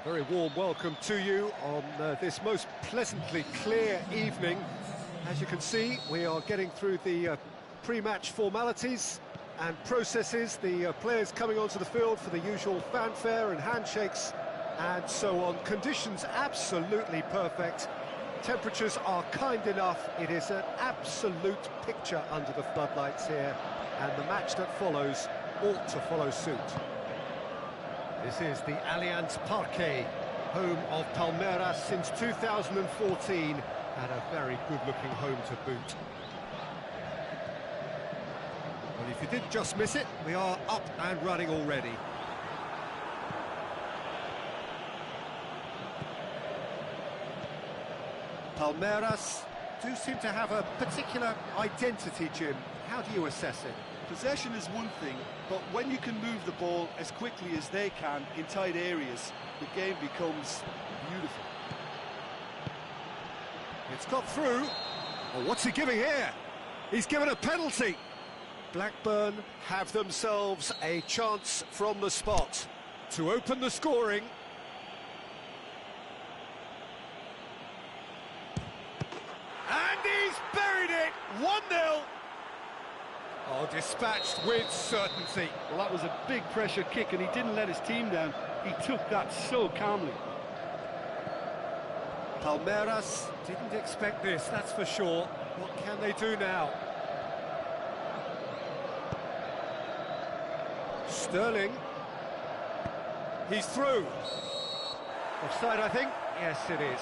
Very warm welcome to you on this most pleasantly clear evening. As you can see, we are getting through the pre-match formalities and processes, the players coming onto the field for the usual fanfare and handshakes and so on. Conditions absolutely perfect. Temperatures are kind enough. It is an absolute picture under the floodlights here, and the match that follows ought to follow suit. This is the Allianz Parque, home of Palmeiras since 2014, and a very good-looking home to boot. Well, if you did just miss it, we are up and running already. Palmeiras do seem to have a particular identity, Jim. How do you assess it? Possession is one thing, but when you can move the ball as quickly as they can in tight areas, the game becomes beautiful. It's got through. Oh, what's he giving here? He's given a penalty. Blackburn have themselves a chance from the spot to open the scoring. And he's buried it! 1-0. Oh, dispatched with certainty. Well, that was a big pressure kick, and he didn't let his team down. He took that so calmly. Palmeiras didn't expect this, that's for sure. What can they do now? Sterling. He's through. Offside, I think. Yes, it is.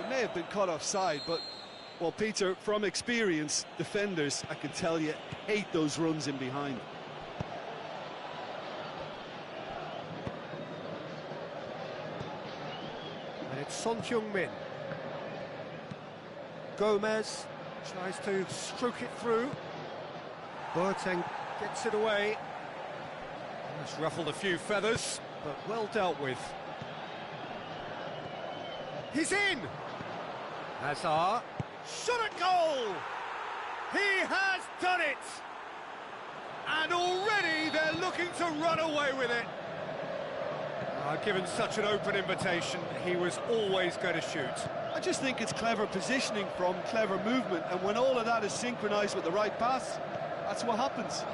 He may have been caught offside, but, well, Peter, from experience, defenders, I can tell you, hate those runs in behind. And it's Son Heung-min. Gomez tries to stroke it through. Boateng gets it away. It's ruffled a few feathers, but well dealt with. He's in! Hazard. Shot at goal! He has done it! And already they're looking to run away with it. Given such an open invitation, he was always going to shoot. I just think it's clever positioning from clever movement, and when all of that is synchronised with the right pass, that's what happens.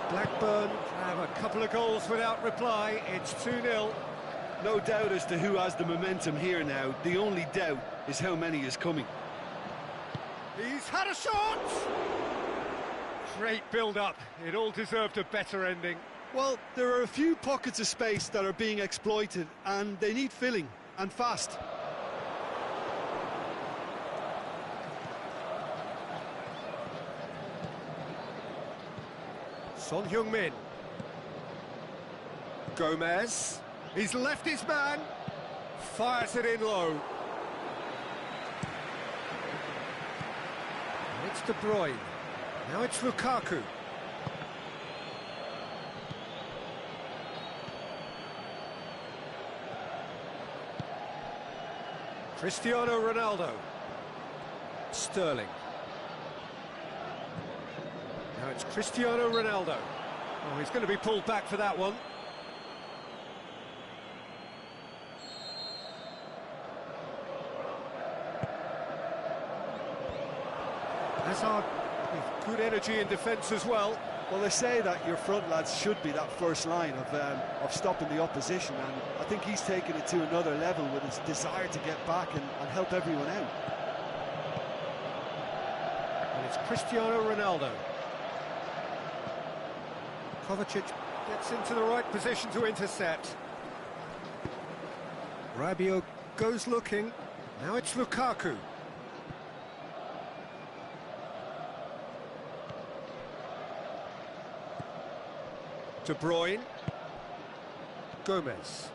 Blackburn have a couple of goals without reply. It's 2-0. No doubt as to who has the momentum here now. The only doubt is how many is coming. He's had a shot! Great build-up. It all deserved a better ending. Well, there are a few pockets of space that are being exploited, and they need filling, and fast. Son Heung-min. Gomez. He's left his man. Fires it in low. And it's De Bruyne. Now it's Lukaku. Cristiano Ronaldo. Sterling. Now it's Cristiano Ronaldo. Oh, he's going to be pulled back for that one. Hazard with good energy in defence as well. Well, they say that your front lads should be that first line of stopping the opposition, and I think he's taken it to another level with his desire to get back and help everyone out. And it's Cristiano Ronaldo. Kovacic gets into the right position to intercept. Rabiot goes looking. Now it's Lukaku. De Bruyne. Gomez.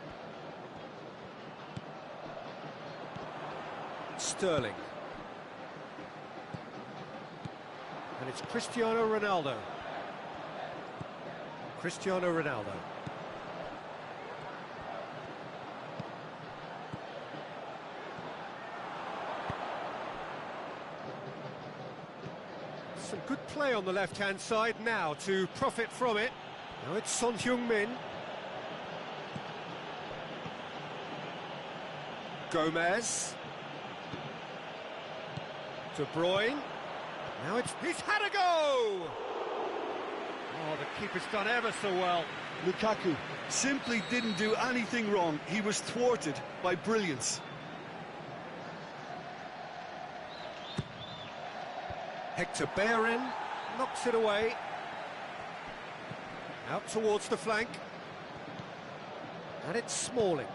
Sterling. And it's Cristiano Ronaldo. Cristiano Ronaldo. Some good play on the left-hand side now to profit from it. Now it's Son Heung-min. Gomez. De Bruyne. Now he's had a go! Oh, the keeper's done ever so well. Lukaku simply didn't do anything wrong. He was thwarted by brilliance. Hector Bellerin knocks it away. Out towards the flank. And it's Smalling.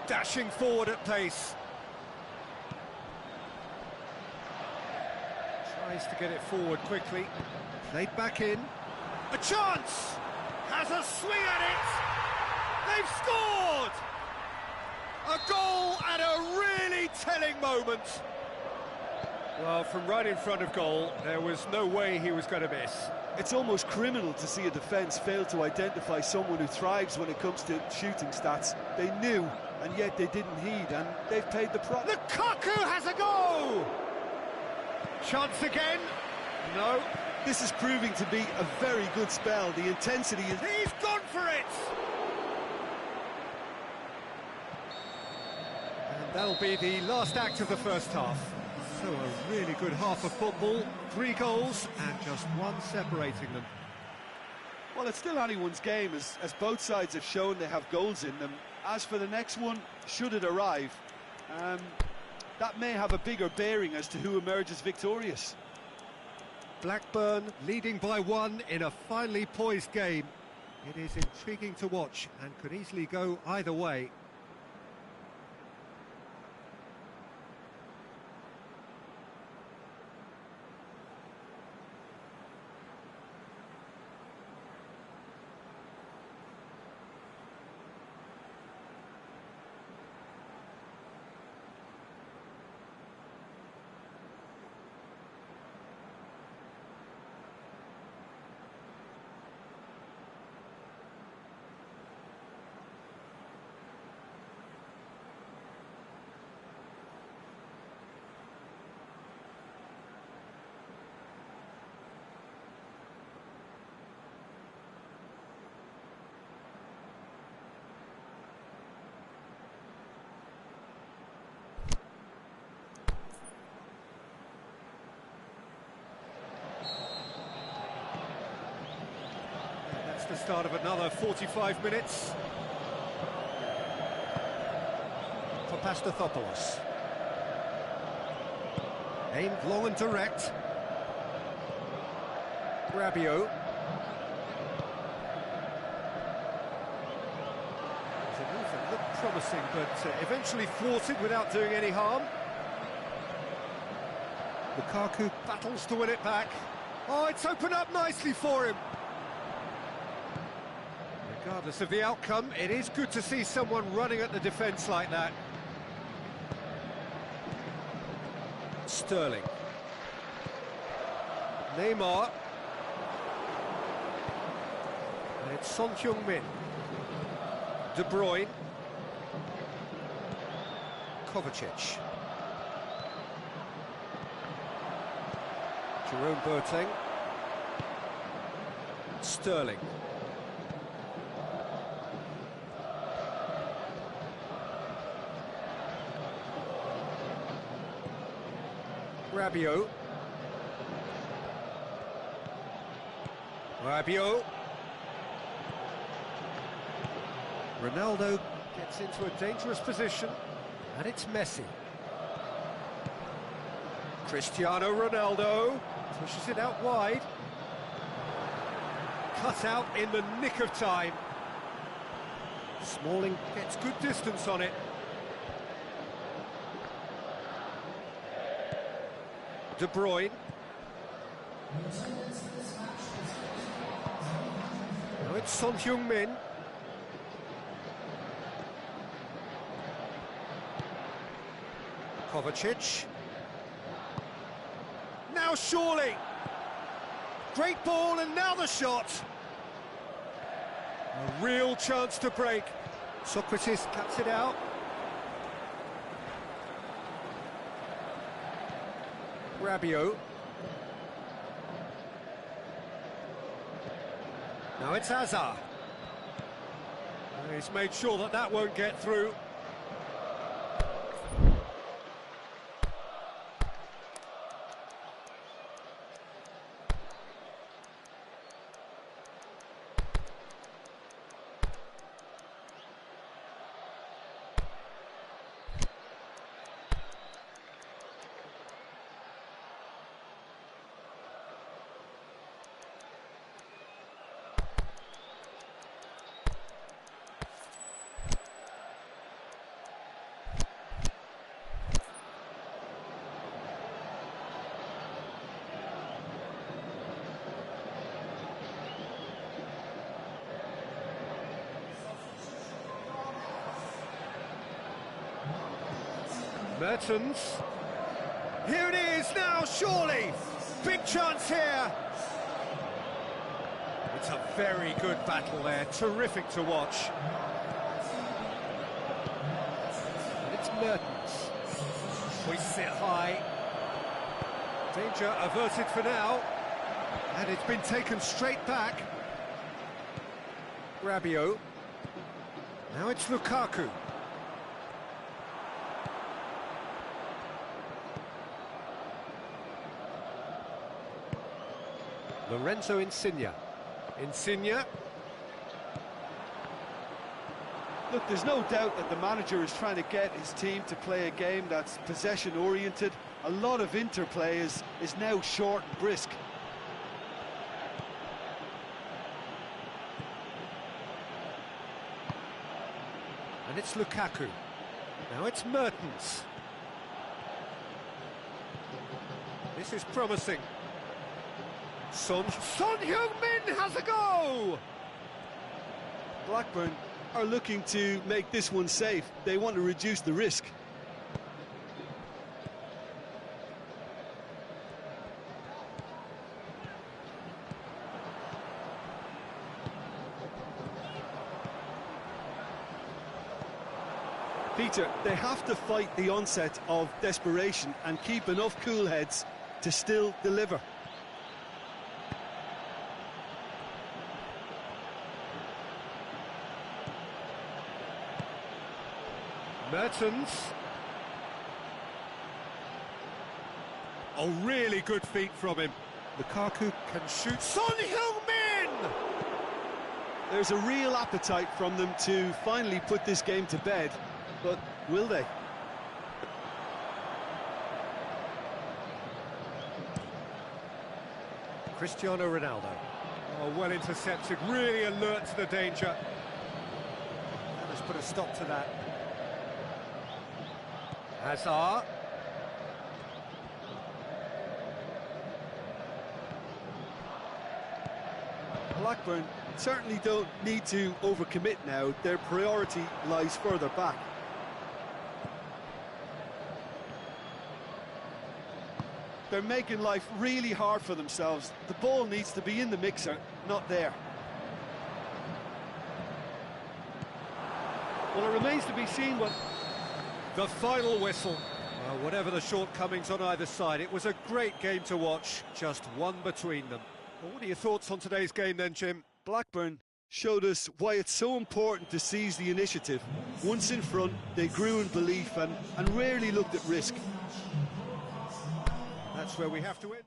Dashing forward at pace. Tries to get it forward quickly. Played back in. A chance! Has a swing at it! They've scored! A goal at a really telling moment. Well, from right in front of goal, there was no way he was going to miss. It's almost criminal to see a defence fail to identify someone who thrives when it comes to shooting stats. They knew, and yet they didn't heed, and they've paid the price. Lukaku has a go! Chance again? No. This is proving to be a very good spell. The intensity is... He's gone for it! And that'll be the last act of the first half. So a really good half of football, 3 goals and just one separating them. Well, it's still anyone's game, as both sides have shown they have goals in them. As for the next one, should it arrive, that may have a bigger bearing as to who emerges victorious. Blackburn leading by 1 in a finely poised game. It is intriguing to watch and could easily go either way. The start of another 45 minutes for Pastathopoulos. Aimed long and direct. Rabiot. It's a move that looked promising, but eventually thwarted without doing any harm. Lukaku battles to win it back. Oh, it's opened up nicely for him. Regardless of the outcome, it is good to see someone running at the defence like that. Sterling. Neymar. And it's Son Heung-min. De Bruyne. Kovacic. Jerome Boateng. Sterling. Rabiot. Ronaldo gets into a dangerous position, and it's Messi. Cristiano Ronaldo pushes it out wide. Cut out in the nick of time. Smalling gets good distance on it. De Bruyne. Now it's Son Heung-min. Kovacic. Now surely. Great ball, and now the shot. A real chance to break. Socrates cuts it out. Rabiot. Now it's Hazard. And he's made sure that that won't get through. Mertens. Here it is now, surely! Big chance here! It's a very good battle there, terrific to watch. And it's Mertens. Hoists it high. Danger averted for now. And it's been taken straight back. Rabiot. Now it's Lukaku. Lorenzo Insigne. Insigne. Look, there's no doubt that the manager is trying to get his team to play a game that's possession-oriented. A lot of interplay is now short and brisk. And it's Lukaku. Now it's Mertens. This is promising. Son Heung-min has a go! Blackburn are looking to make this one safe. They want to reduce the risk. Peter, they have to fight the onset of desperation and keep enough cool heads to still deliver. Mertens. Oh, really good feet from him. Lukaku can shoot. Son Heung-min! There's a real appetite from them to finally put this game to bed, but will they? Cristiano Ronaldo. Oh, well intercepted, really alert to the danger. Let's put a stop to that. Hazard. Blackburn certainly don't need to overcommit now. Their priority lies further back. They're making life really hard for themselves. The ball needs to be in the mixer, not there. Well, it remains to be seen what... The final whistle. Well, whatever the shortcomings on either side, it was a great game to watch, just one between them. Well, what are your thoughts on today's game then, Jim? Blackburn showed us why it's so important to seize the initiative. Once in front, they grew in belief and rarely looked at risk. That's where we have to win.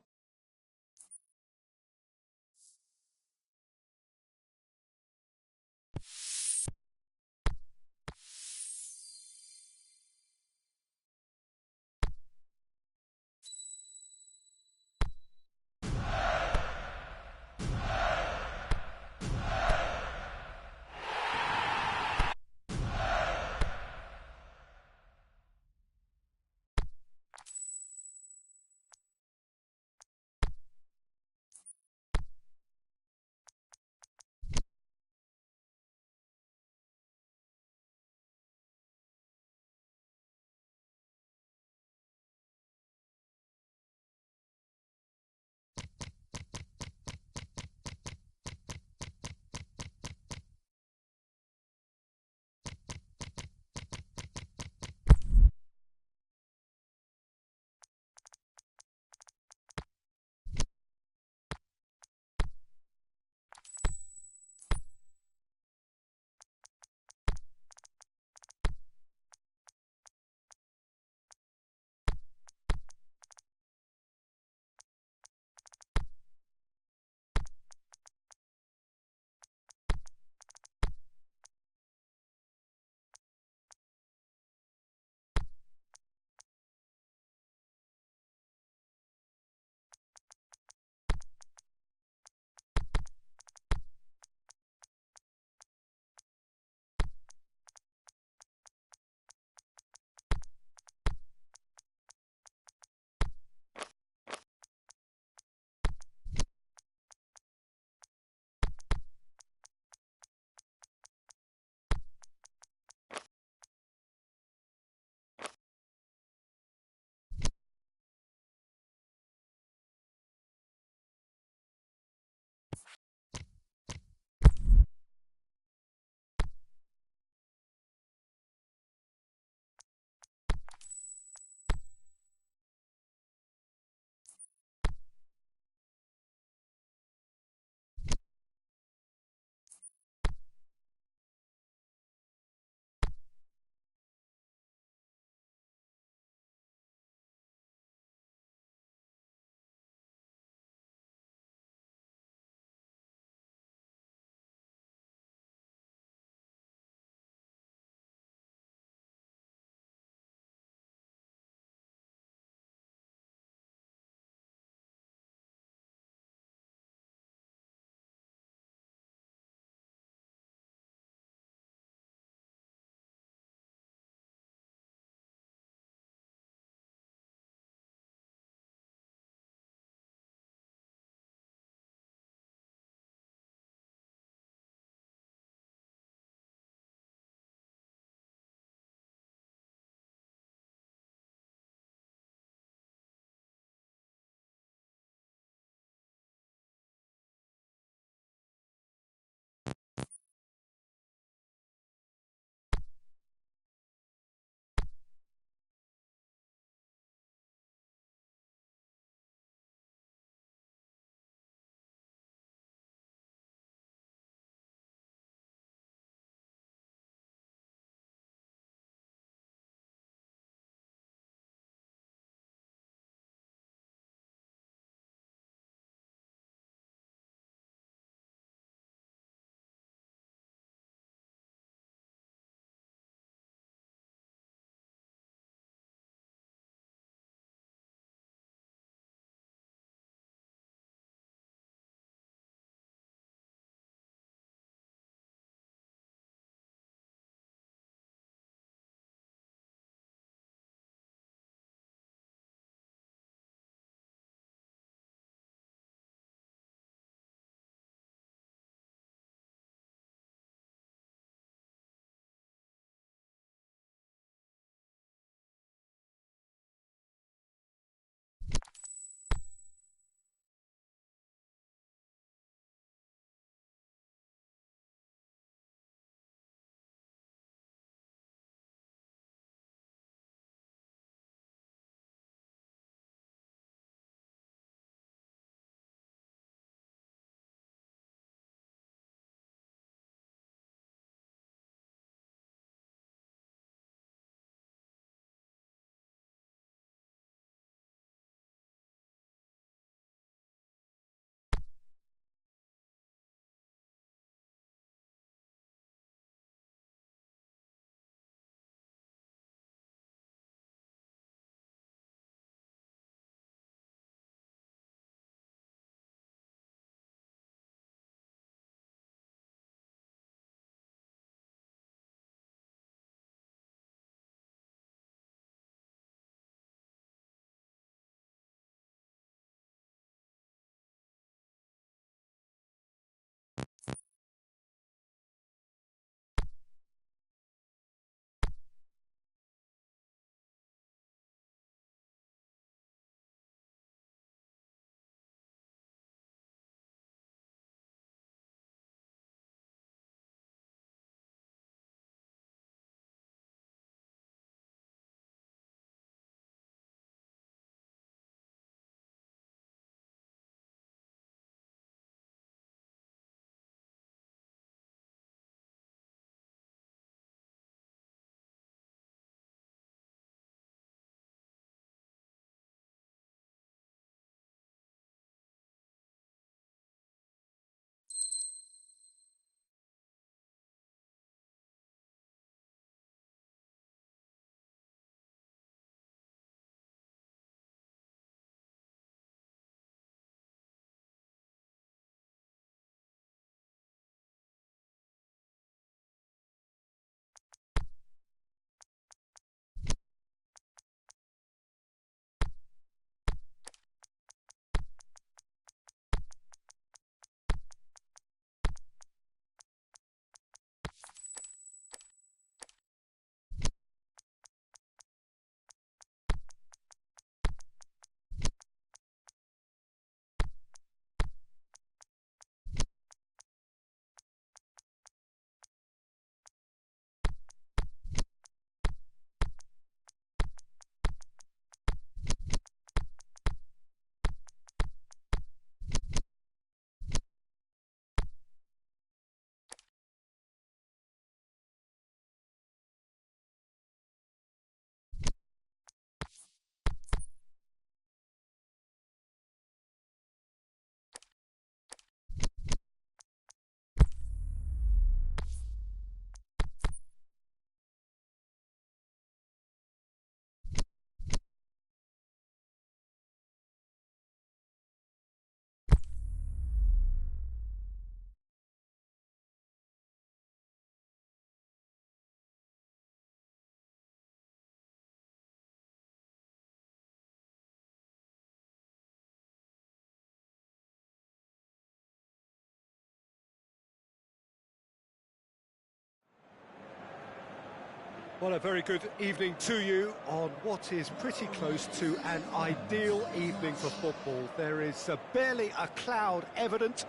Well, a very good evening to you on what is pretty close to an ideal evening for football. There is barely a cloud evident.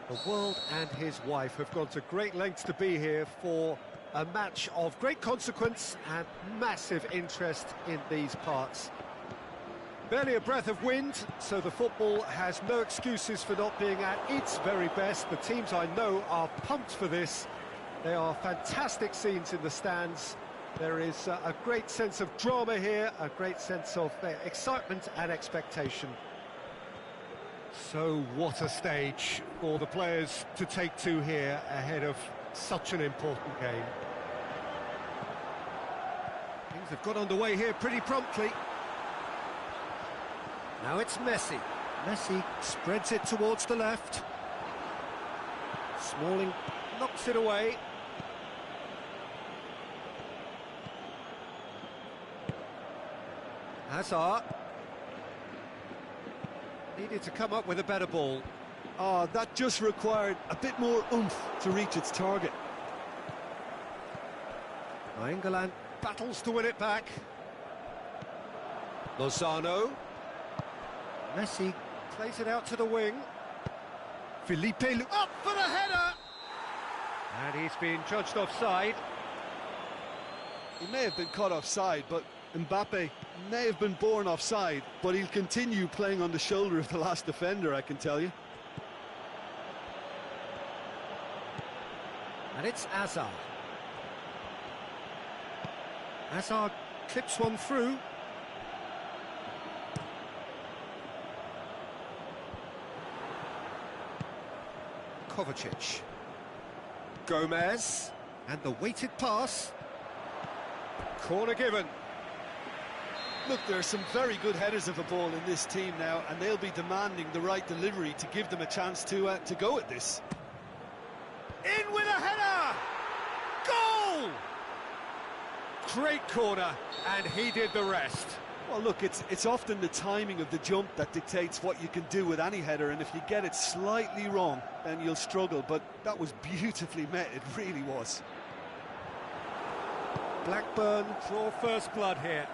The world and his wife have gone to great lengths to be here for a match of great consequence and massive interest in these parts. Barely a breath of wind, so the football has no excuses for not being at its very best. The teams I know are pumped for this. There are fantastic scenes in the stands. There is a great sense of drama here, a great sense of excitement and expectation. So what a stage for the players to take to here ahead of such an important game. Things have got underway here pretty promptly. Now it's Messi. Messi spreads it towards the left. Smalling knocks it away. Hazard. Needed to come up with a better ball. Oh, that just required a bit more oomph to reach its target. England battles to win it back. Lozano. Messi plays it out to the wing. Felipe up for the header! And he's been judged offside. He may have been caught offside, but Mbappe may have been born offside, but he'll continue playing on the shoulder of the last defender, I can tell you. And it's Hazard. Hazard clips one through. Kovacic. Gomez. And the weighted pass. Corner given. Look, there are some very good headers of a ball in this team now, and they'll be demanding the right delivery to give them a chance to go at this. In with a header! Goal! Great corner, and he did the rest. Well, look, it's often the timing of the jump that dictates what you can do with any header, and if you get it slightly wrong, then you'll struggle, but that was beautifully met, it really was. Blackburn draw first blood here.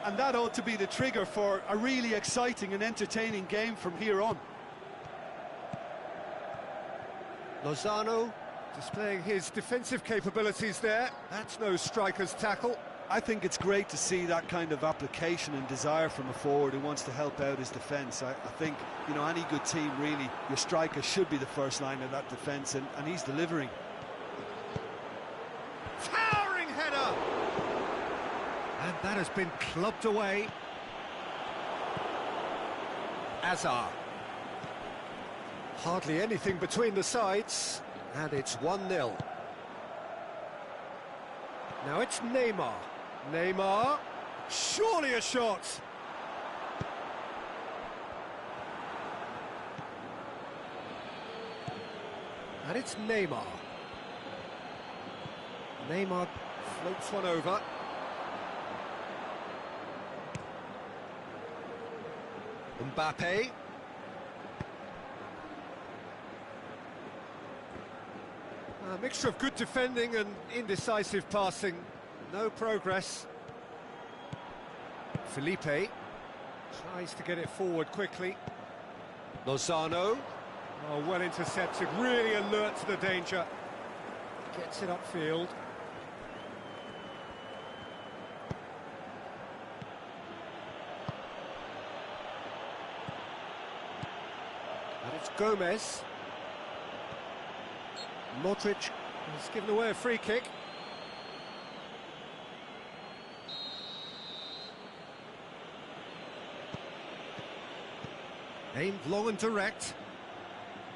And that ought to be the trigger for a really exciting and entertaining game from here on. Lozano displaying his defensive capabilities there. That's no striker's tackle. I think it's great to see that kind of application and desire from a forward who wants to help out his defence. I think, you know, any good team, really, your striker should be the first line of that defence, and he's delivering. Towering header! And that has been clubbed away. Hazard. Hardly anything between the sides, and it's 1-0. Now it's Neymar. Neymar, surely a shot. And it's Neymar. Neymar floats one over. Mbappe. A mixture of good defending and indecisive passing. No progress. Felipe tries to get it forward quickly. Lozano. Oh, well intercepted, really alert to the danger. Gets it upfield. And it's Gomez. Modric has given away a free kick. Aimed long and direct.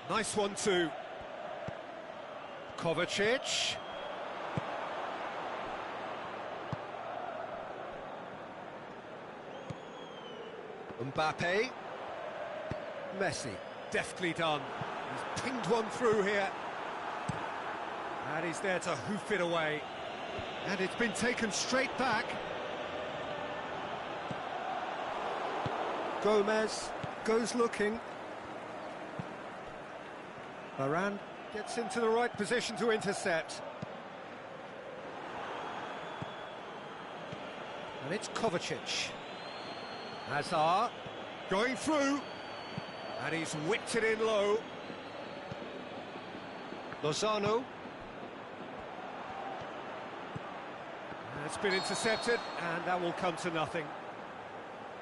Nice one too. Kovacic. Mbappe. Messi. Deftly done. He's pinged one through here. And he's there to hoof it away. And it's been taken straight back. Gomez goes looking. Varane gets into the right position to intercept. And it's Kovacic. Hazard going through, and he's whipped it in low. Lozano. And it's been intercepted, and that will come to nothing.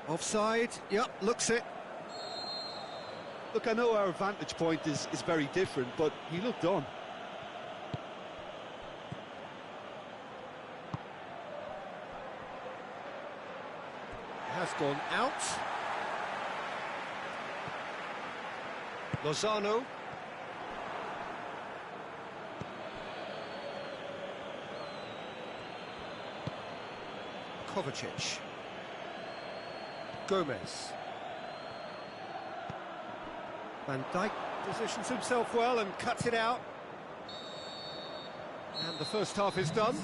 Offside, yep, looks it. Look, I know our vantage point is very different, but he looked on. Has gone out. Lozano. Kovacic. Gomez. Van Dijk positions himself well and cuts it out. And the first half is done.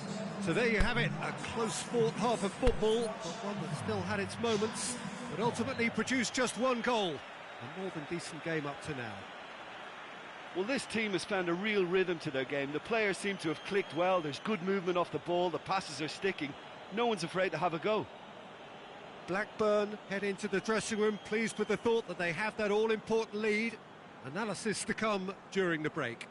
So there you have it, a close-fought half of football, but one that still had its moments, but ultimately produced just one goal. A more than decent game up to now. Well, this team has found a real rhythm to their game. The players seem to have clicked well. There's good movement off the ball. The passes are sticking. No one's afraid to have a go. Blackburn head into the dressing room, pleased with the thought that they have that all-important lead. Analysis to come during the break.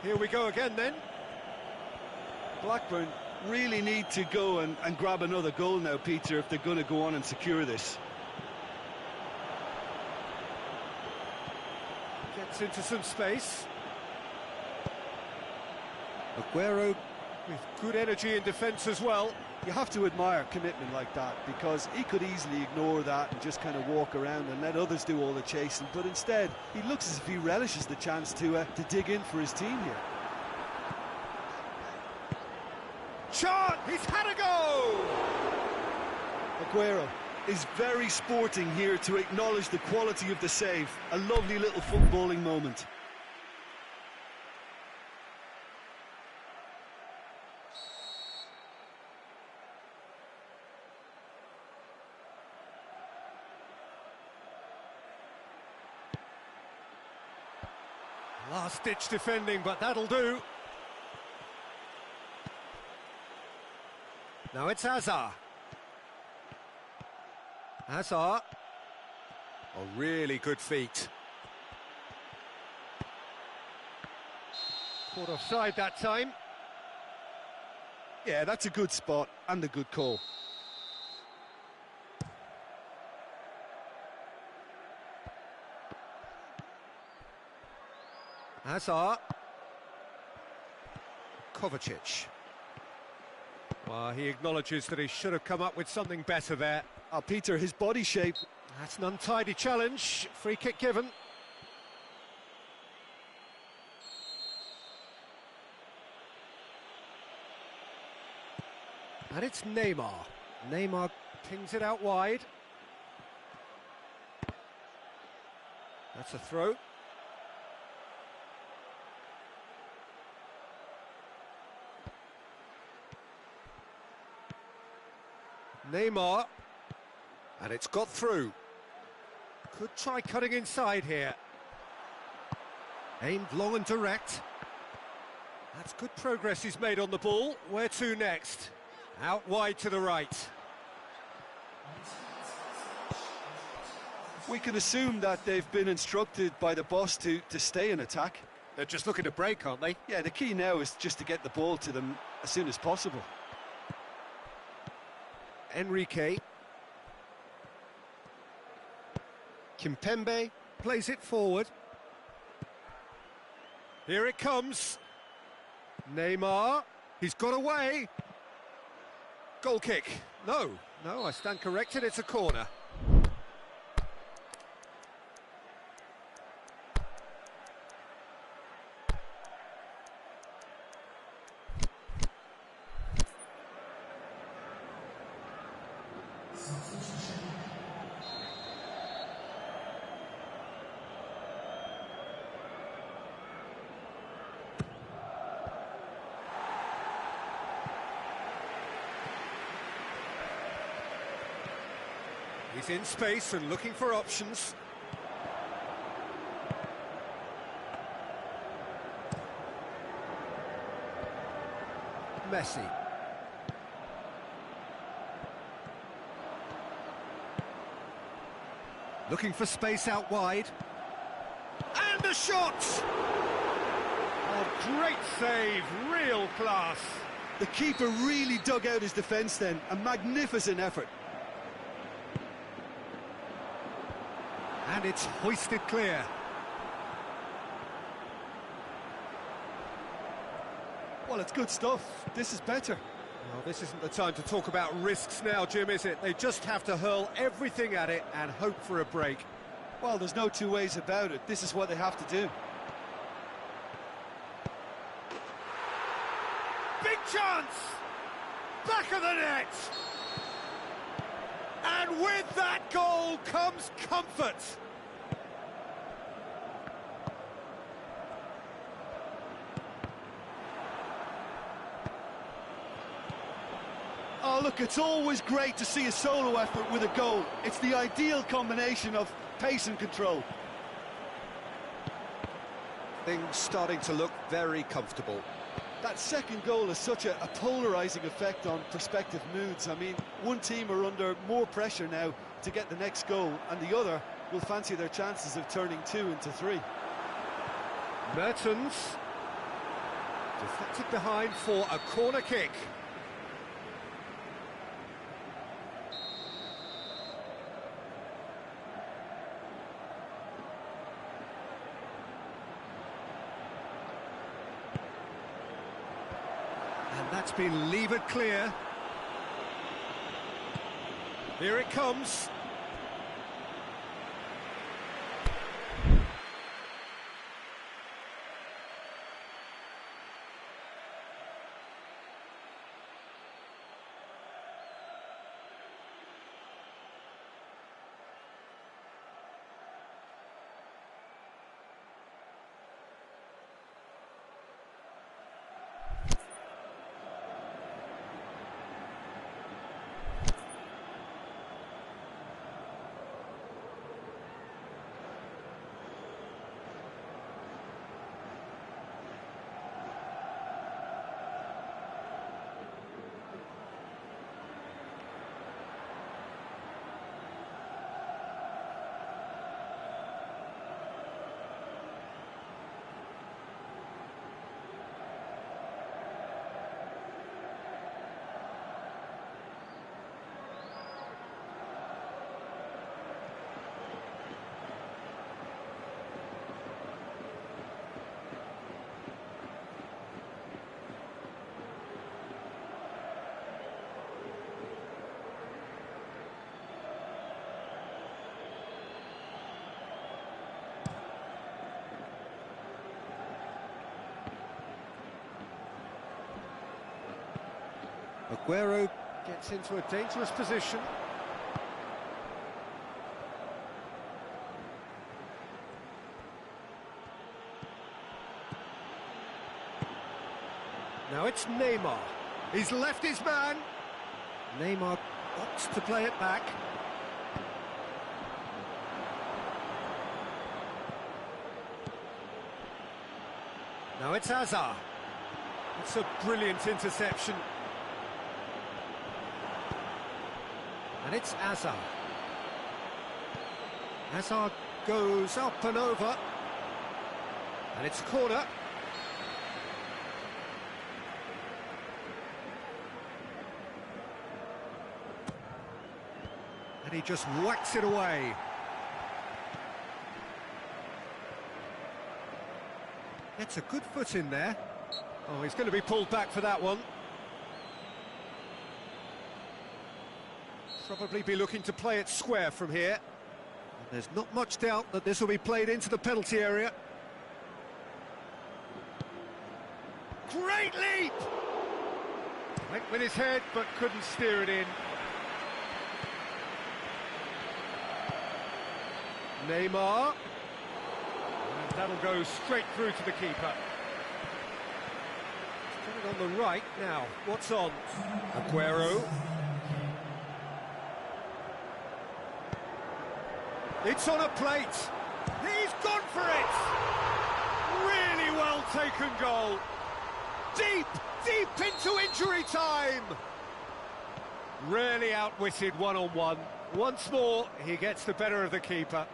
Here we go again then. Blackburn really need to go and grab another goal now, Peter, if they're going to go on and secure this. Gets into some space. Aguero with good energy in defence as well. You have to admire commitment like that, because he could easily ignore that and just kind of walk around and let others do all the chasing, but instead he looks as if he relishes the chance to dig in for his team here. Shot! He's had a go! Aguero is very sporting here to acknowledge the quality of the save. A lovely little footballing moment. Last-ditch defending, but that'll do. Now it's Hazard. Hazard. Oh, really good feet. Caught offside that time. Yeah, that's a good spot and a good call. Hazard. Kovacic. Well, he acknowledges that he should have come up with something better there. Peter, his body shape. That's an untidy challenge. Free kick given. And it's Neymar. Neymar pings it out wide. That's a throw. Neymar. And it's got through. Could try cutting inside here. Aimed long and direct. That's good progress he's made on the ball. Where to next? Out wide to the right. We can assume that they've been instructed by the boss to stay in attack. They're just looking to break, aren't they? Yeah, the key now is just to get the ball to them as soon as possible. Enrique. Kimpembe plays it forward. Here it comes. Neymar. He's got away. Goal kick. No, I stand corrected. It's a corner. He's in space and looking for options. Messi. Looking for space out wide. And the shot! Oh, great save, real class. The keeper really dug out his defence then, a magnificent effort. And it's hoisted clear. Well, it's good stuff. This is better. Well, this isn't the time to talk about risks now, Jim, is it? They just have to hurl everything at it and hope for a break. Well, there's no two ways about it. This is what they have to do. Big chance! Back of the net! And with that goal comes comfort. Oh, look, it's always great to see a solo effort with a goal. It's the ideal combination of pace and control. Things starting to look very comfortable. That second goal has such a polarising effect on prospective moods. I mean, one team are under more pressure now to get the next goal, and the other will fancy their chances of turning 2 into 3. Mertens deflected behind for a corner kick. And that's been levered clear. Here it comes. Aguero Gets into a dangerous position. Now it's Neymar. He's left his man. Neymar opts to play it back. Now it's Hazard. It's a brilliant interception. And it's Hazard. Hazard goes up and over. And it's a corner. And he just whacks it away. Gets a good foot in there. Oh, he's going to be pulled back for that one. Probably be looking to play it square from here. And there's not much doubt that this will be played into the penalty area. Great leap! Went with his head, but couldn't steer it in. Neymar. And that'll go straight through to the keeper. He's got it on the right now. What's on? Aguero. It's on a plate. He's gone for it. Really well taken goal. Deep, deep into injury time. Really outwitted one-on-one. Once more, he gets the better of the keeper.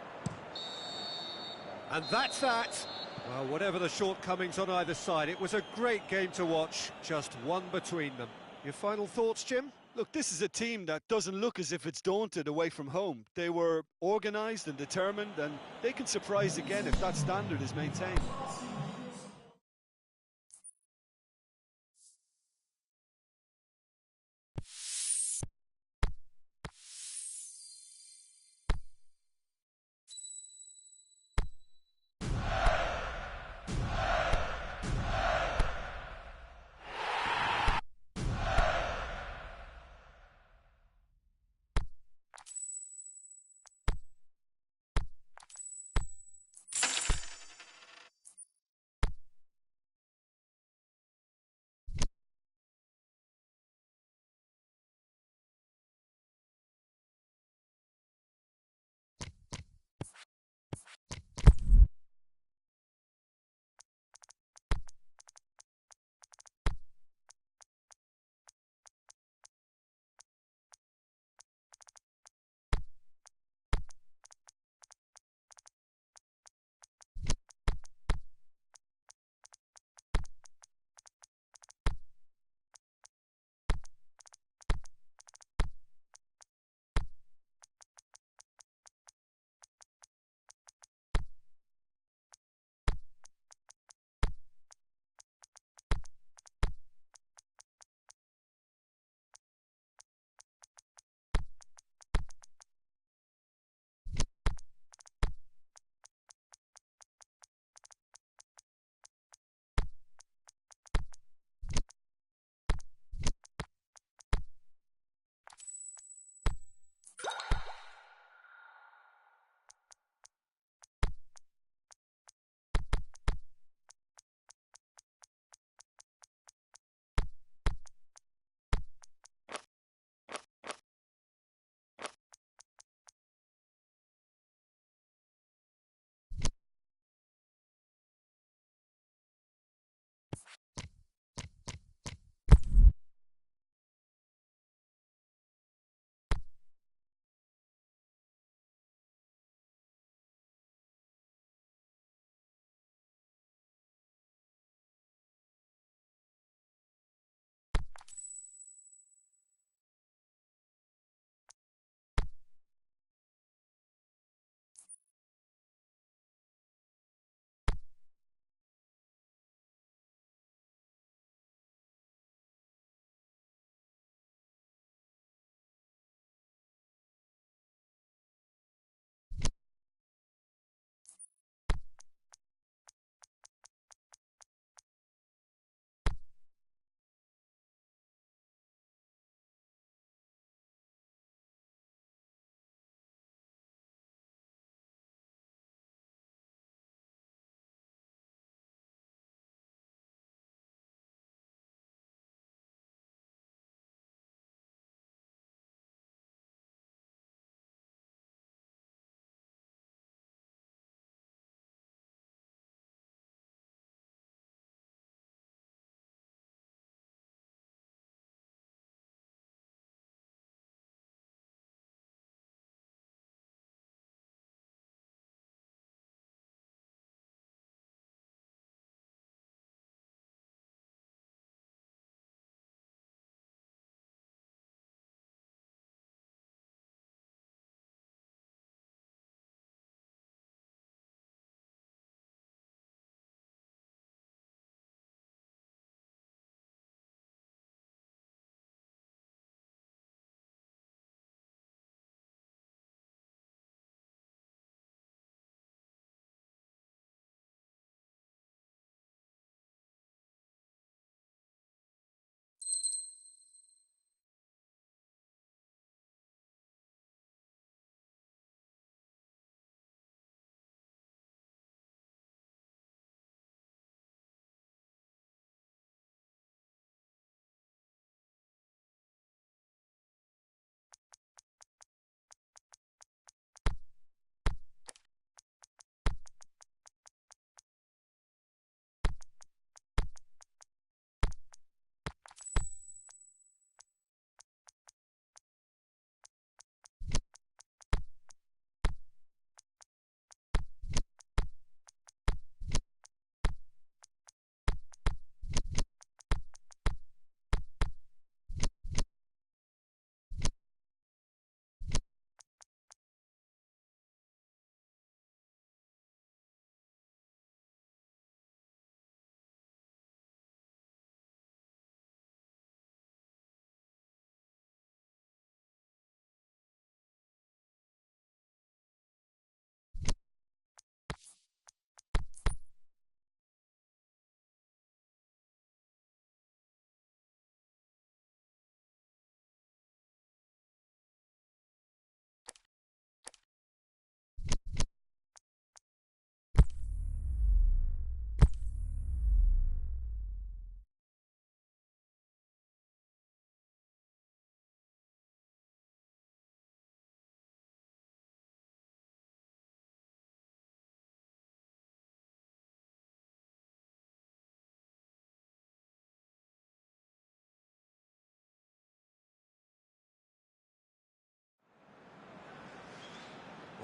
And that's that. Well, whatever the shortcomings on either side, it was a great game to watch, just one between them. Your final thoughts, Jim? Look, this is a team that doesn't look as if it's daunted away from home. They were organised and determined, and they can surprise again if that standard is maintained.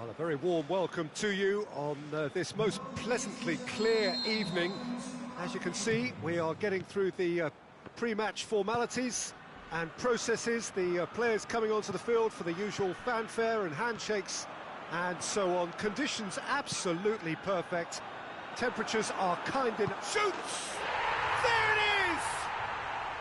Well, a very warm welcome to you on this most pleasantly clear evening. As you can see, we are getting through the pre-match formalities and processes, the players coming onto the field for the usual fanfare and handshakes and so on. Conditions absolutely perfect. Temperatures are kind enough. Shoots! There it is!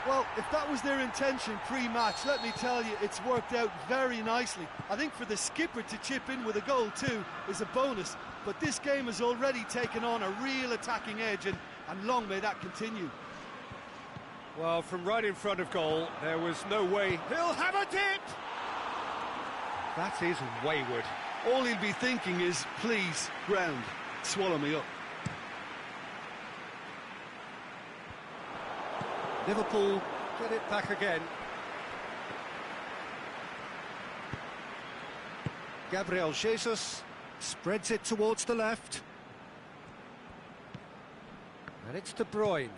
Well, if that was their intention pre-match, let me tell you, it's worked out very nicely. I think for the skipper to chip in with a goal too is a bonus, but this game has already taken on a real attacking edge, and long may that continue. Well, from right in front of goal, there was no way. He'll have a dip! That is wayward. All he'll be thinking is, please, ground, swallow me up. Liverpool get it back again. Gabriel Jesus spreads it towards the left. And it's De Bruyne.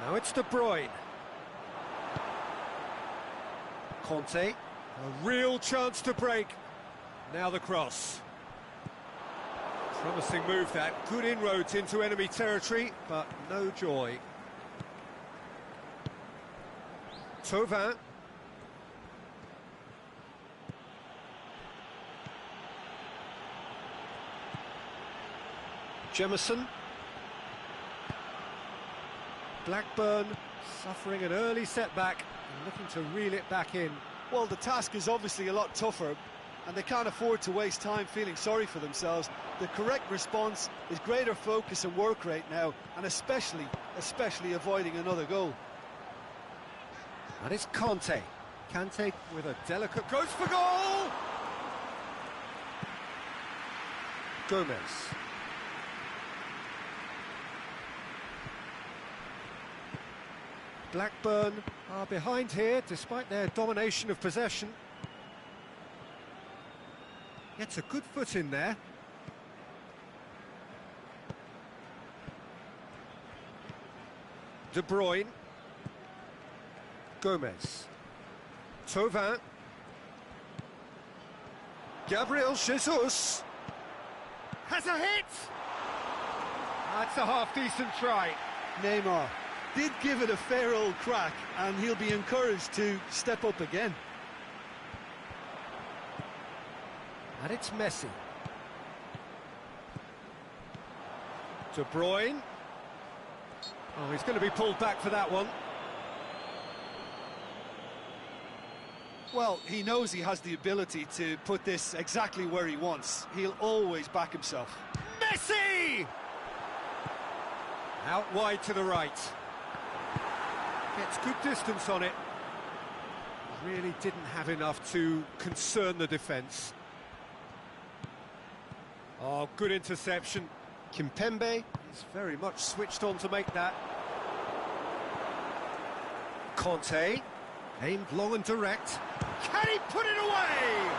Now it's De Bruyne. Conte, a real chance to break. Now the cross. Promising move that, good inroads into enemy territory, but no joy. Thauvin. Jemison. Blackburn suffering an early setback and looking to reel it back in. Well, the task is obviously a lot tougher, and they can't afford to waste time feeling sorry for themselves. The correct response is greater focus and work rate now, and especially avoiding another goal. And it's Conte. Kante with a delicate... Goes for goal! Gomez. Blackburn are behind here, despite their domination of possession. Gets a good foot in there. De Bruyne. Gomez. Thauvin. Gabriel Jesus. Has a hit! That's a half-decent try. Neymar did give it a fair old crack, and he'll be encouraged to step up again. And it's Messi. De Bruyne. Oh, he's going to be pulled back for that one. Well, he knows he has the ability to put this exactly where he wants. He'll always back himself. Messi! Out wide to the right. Gets good distance on it. Really didn't have enough to concern the defence. Oh, good interception. Kimpembe is very much switched on to make that. Conte, aimed long and direct. Can he put it away?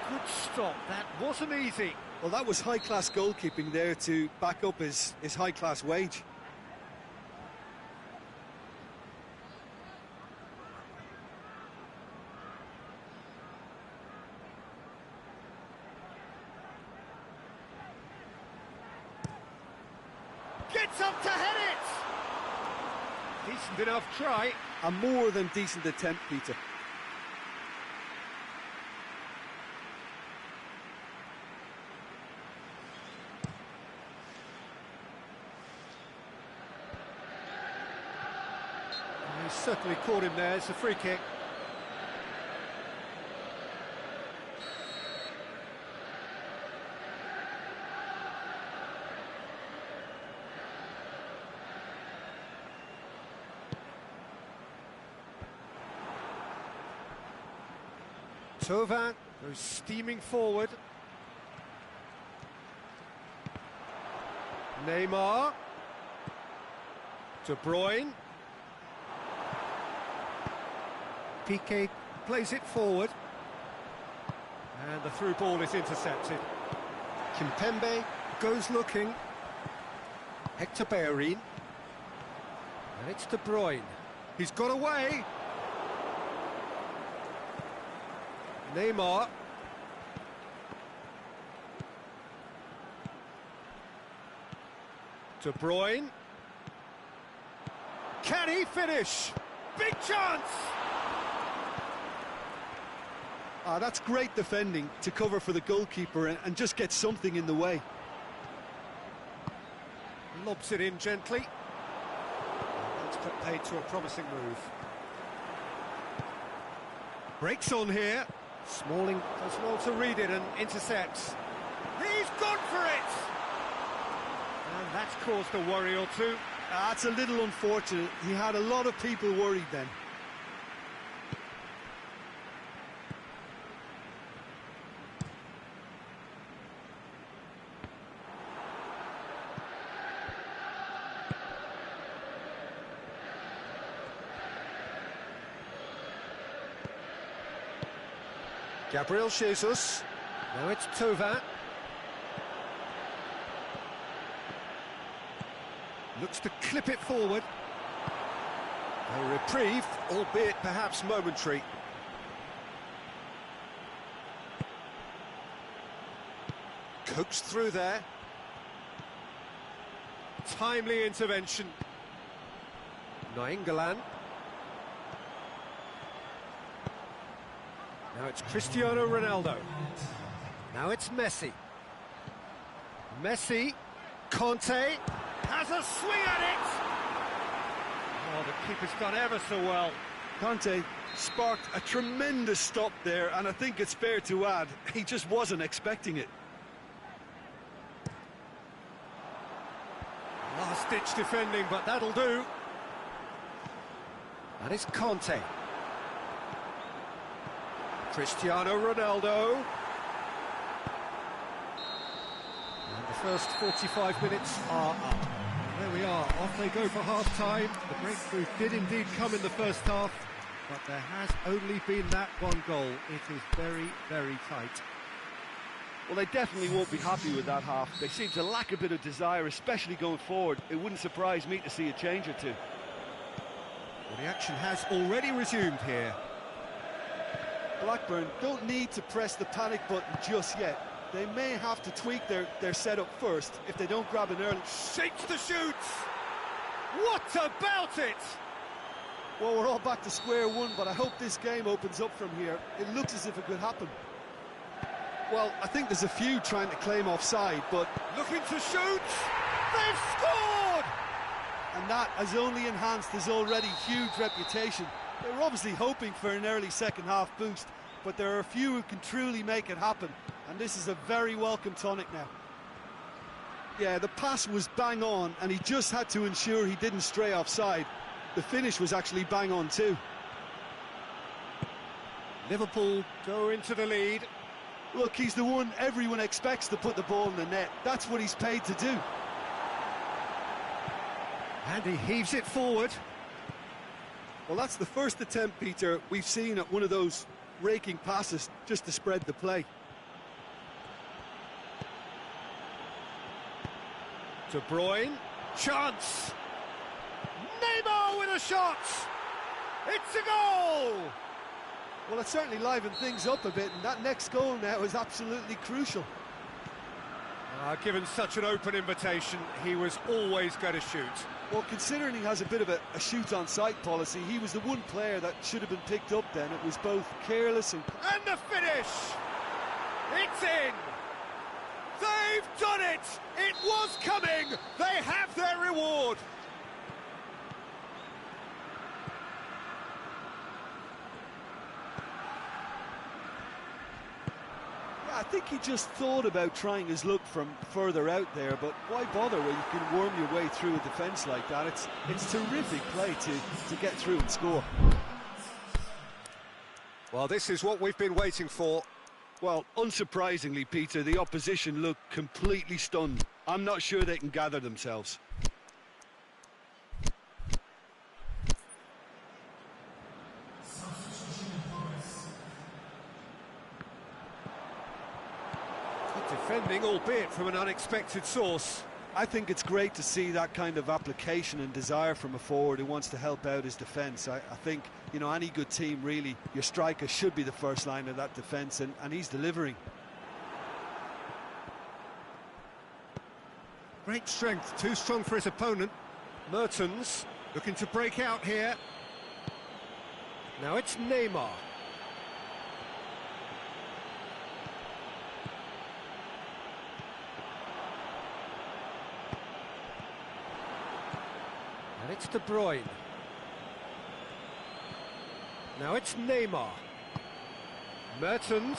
Good stop, that wasn't easy. Well, that was high-class goalkeeping there to back up his high-class wage. Gets up to head it! Decent enough try. A more than decent attempt, Peter. He certainly caught him there. It's a free kick. Thauvin goes steaming forward. Neymar. De Bruyne. Piqué plays it forward. And the through ball is intercepted. Kimpembe goes looking. Hector Bellerin. And it's De Bruyne. He's got away. Neymar. De Bruyne. Can he finish? Big chance! Ah, that's great defending to cover for the goalkeeper and just get something in the way. Lobs it in gently. That's put paid to a promising move. Breaks on here. Smalling does well to read it and intercepts. He's gone for it! And that's caused a worry or two. That's a little unfortunate. He had a lot of people worried then. Gabriel Jesus. Now it's Tova. Looks to clip it forward. A reprieve, albeit perhaps momentary. Coaxed through there. Timely intervention. Nainggolan. Now it's Cristiano Ronaldo. Now it's Messi. Messi. Conte. Has a swing at it! Oh, the keeper's done ever so well. Conte sparked a tremendous stop there, and I think it's fair to add, he just wasn't expecting it. Last-ditch defending, but that'll do. That is Conte. Cristiano Ronaldo. And the first 45 minutes are up. There we are, off they go for half-time. The breakthrough did indeed come in the first half, but there has only been that one goal. It is very, very tight. Well, they definitely won't be happy with that half. They seem to lack a bit of desire, especially going forward. It wouldn't surprise me to see a change or two. Well, the action has already resumed here. Blackburn don't need to press the panic button just yet. They may have to tweak their setup first if they don't grab an early... Shakes the shoots! What about it? Well, we're all back to square one, but I hope this game opens up from here. It looks as if it could happen. Well, I think there's a few trying to claim offside, but... Looking to shoot! They've scored! And that has only enhanced his already huge reputation. They were obviously hoping for an early second-half boost, but there are a few who can truly make it happen. And this is a very welcome tonic now. Yeah, the pass was bang on, and he just had to ensure he didn't stray offside. The finish was actually bang on too. Liverpool go into the lead. Look, he's the one everyone expects to put the ball in the net. That's what he's paid to do. And he heaves it forward. Well, that's the first attempt, Peter, we've seen at one of those raking passes just to spread the play. De Bruyne, chance! Neymar with a shot! It's a goal! Well, it certainly livened things up a bit, and that next goal now is absolutely crucial. Given such an open invitation, he was always going to shoot. Well, considering he has a bit of a shoot-on-sight policy, he was the one player that should have been picked up then. It was both careless and... And the finish! It's in! They've done it! It was coming! They have their reward! I think he just thought about trying his luck from further out there, but why bother when you can worm your way through a defence like that? It's terrific play to get through and score. Well, this is what we've been waiting for. Well, unsurprisingly, Peter, the opposition look completely stunned. I'm not sure they can gather themselves. Defending, albeit from an unexpected source. I think it's great to see that kind of application and desire from a forward who wants to help out his defence. I think, you know, any good team, really, your striker should be the first line of that defence, and he's delivering. Great strength, too strong for his opponent. Mertens looking to break out here. Now it's Neymar. And it's De Bruyne. Now it's Neymar. Mertens.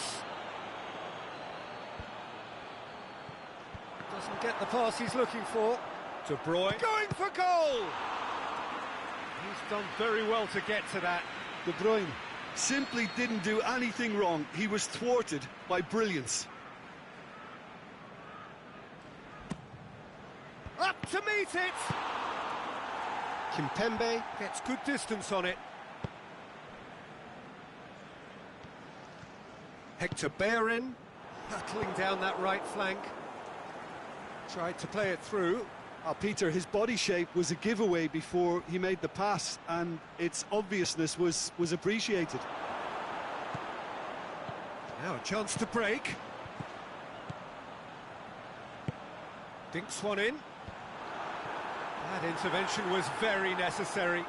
Doesn't get the pass he's looking for. De Bruyne going for goal! He's done very well to get to that. De Bruyne simply didn't do anything wrong. He was thwarted by brilliance. Up to meet it! Kimpembe gets good distance on it. Hector Bellerin battling down that right flank. Tried to play it through. Peter, his body shape was a giveaway before he made the pass, and its obviousness was appreciated. Now a chance to break. Dinks one in. That intervention was very necessary.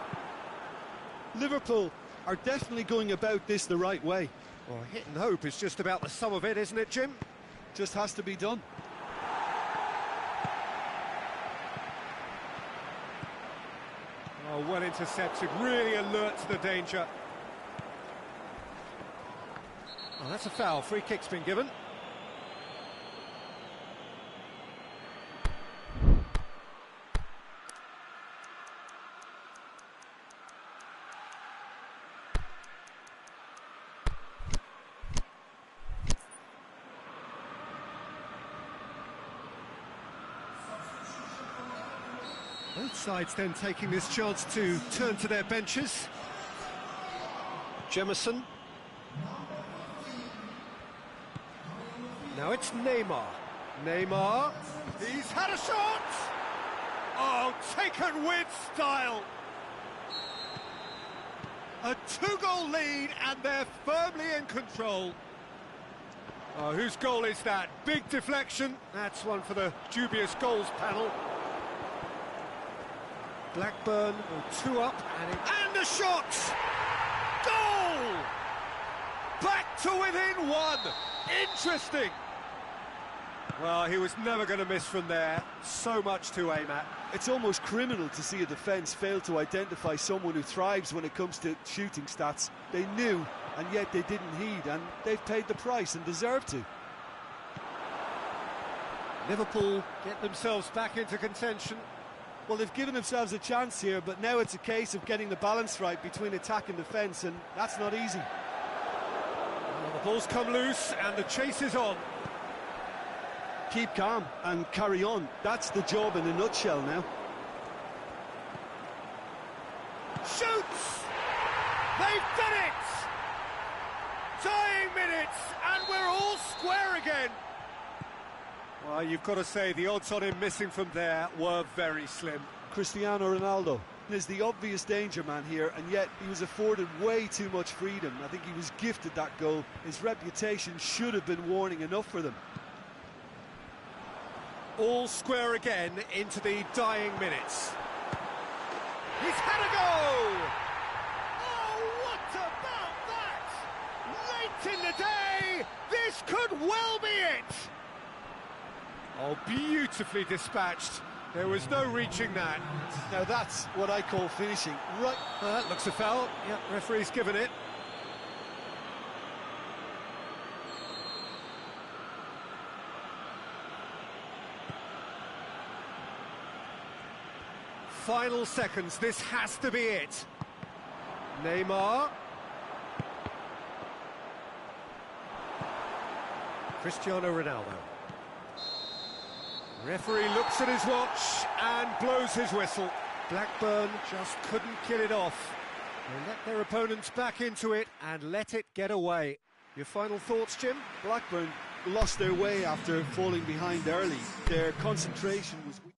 Liverpool are definitely going about this the right way. Well, hit and hope is just about the sum of it, isn't it, Jim? Just has to be done. Oh, well intercepted, really alert to the danger. Oh, that's a foul. Free kick's been given. Both sides then taking this chance to turn to their benches. Jemison. Now it's Neymar. Neymar. He's had a shot! Oh, taken with style! A 2-goal lead and they're firmly in control. Oh, whose goal is that? Big deflection. That's one for the dubious goals panel. Blackburn, 2 up, and a shot! Goal! Back to within 1. Interesting. Well, he was never going to miss from there. So much to aim at. It's almost criminal to see a defence fail to identify someone who thrives when it comes to shooting stats. They knew, and yet they didn't heed, and they've paid the price and deserve to. Liverpool get themselves back into contention. Well, they've given themselves a chance here, but now it's a case of getting the balance right between attack and defence, and that's not easy. Well, the ball's come loose, and the chase is on. Keep calm and carry on. That's the job in a nutshell now. Shoots! They've done it! Dying minutes, and we're all square again. Well, you've got to say the odds on him missing from there were very slim. Cristiano Ronaldo is the obvious danger man here, and yet he was afforded way too much freedom. I think he was gifted that goal. His reputation should have been warning enough for them. All square again into the dying minutes. He's had a go! Oh, what about that? Late in the day, this could well be it! Oh, beautifully dispatched. There was no reaching that. Now that's what I call finishing. Right. That looks a foul. Yep, referee's given it. Final seconds, this has to be it. Neymar. Cristiano Ronaldo. Referee looks at his watch and blows his whistle. Blackburn just couldn't kill it off. They let their opponents back into it and let it get away. Your final thoughts, Jim? Blackburn lost their way after falling behind early. Their concentration was weak.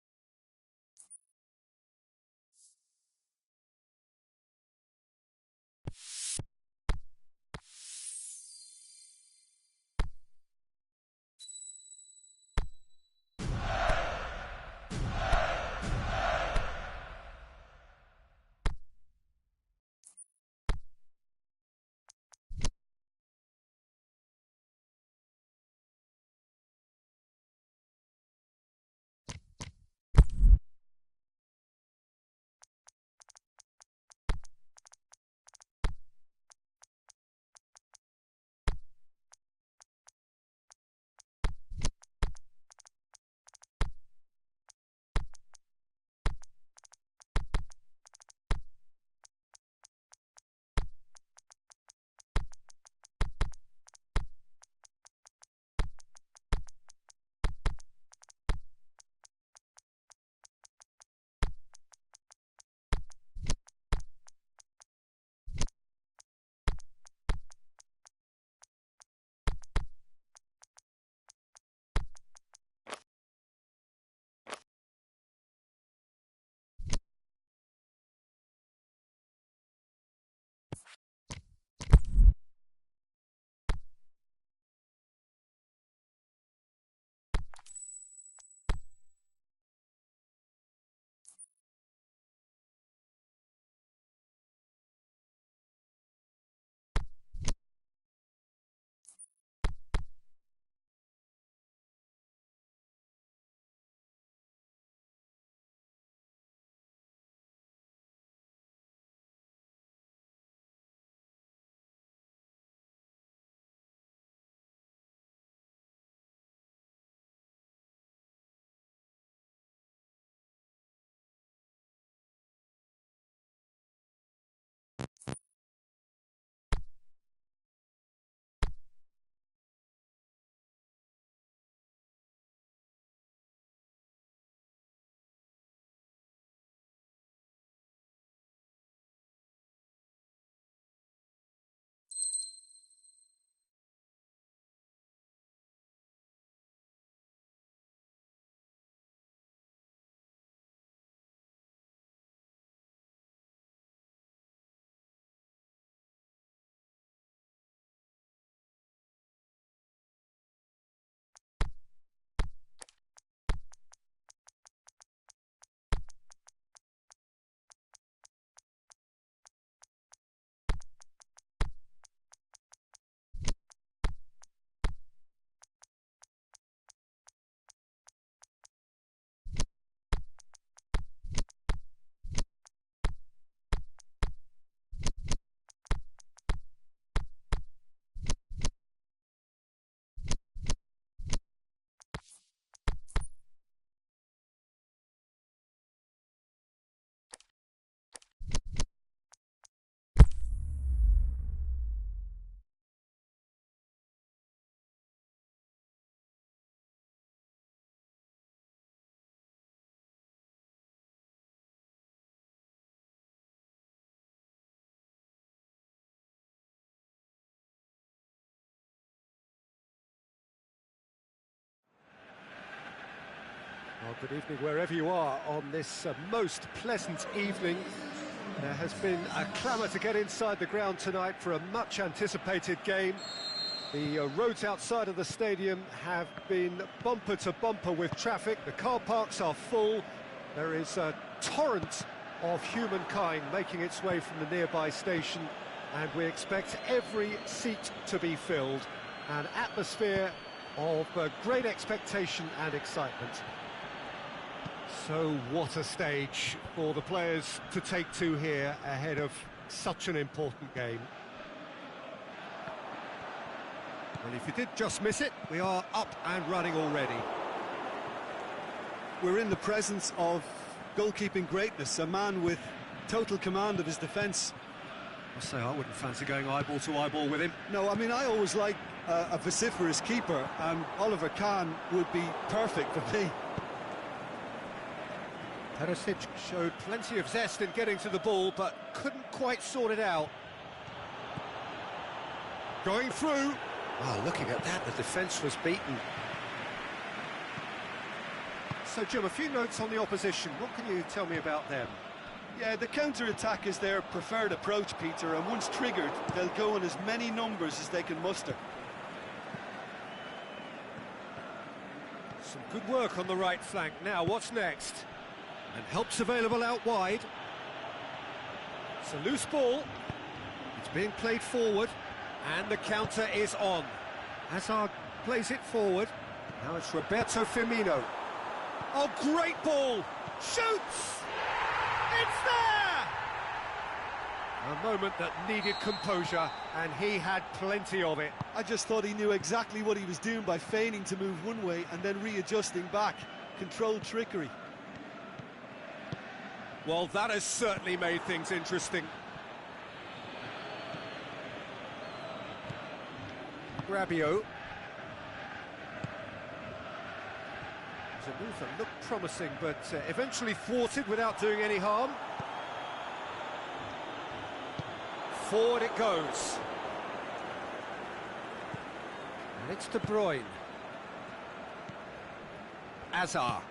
Good evening wherever you are on this most pleasant evening. There has been a clamour to get inside the ground tonight for a much anticipated game. The roads outside of the stadium have been bumper to bumper with traffic. The car parks are full. There is a torrent of humankind making its way from the nearby station, and we expect every seat to be filled. An atmosphere of great expectation and excitement. So what a stage for the players to take to here ahead of such an important game. Well, if you did just miss it, we are up and running already. We're in the presence of goalkeeping greatness, a man with total command of his defence. I say I wouldn't fancy going eyeball to eyeball with him. No, I mean, I always like a vociferous keeper, and Oliver Kahn would be perfect for me. Perisic showed plenty of zest in getting to the ball, but couldn't quite sort it out. Going through. Oh, looking at that, the defence was beaten. So, Jim, a few notes on the opposition. What can you tell me about them? Yeah, the counter-attack is their preferred approach, Peter, and once triggered, they'll go in as many numbers as they can muster. Some good work on the right flank. Now, what's next? And help's available out wide. It's a loose ball. It's being played forward, and the counter is on. Hazard plays it forward. Now it's Roberto Firmino. Oh, great ball! Shoots! It's there! A moment that needed composure, and he had plenty of it. I just thought he knew exactly what he was doing by feigning to move one way and then readjusting back. Controlled trickery. Well, that has certainly made things interesting. Rabiot. It's a move that looked promising, but eventually thwarted without doing any harm. Forward it goes. And it's De Bruyne. Hazard.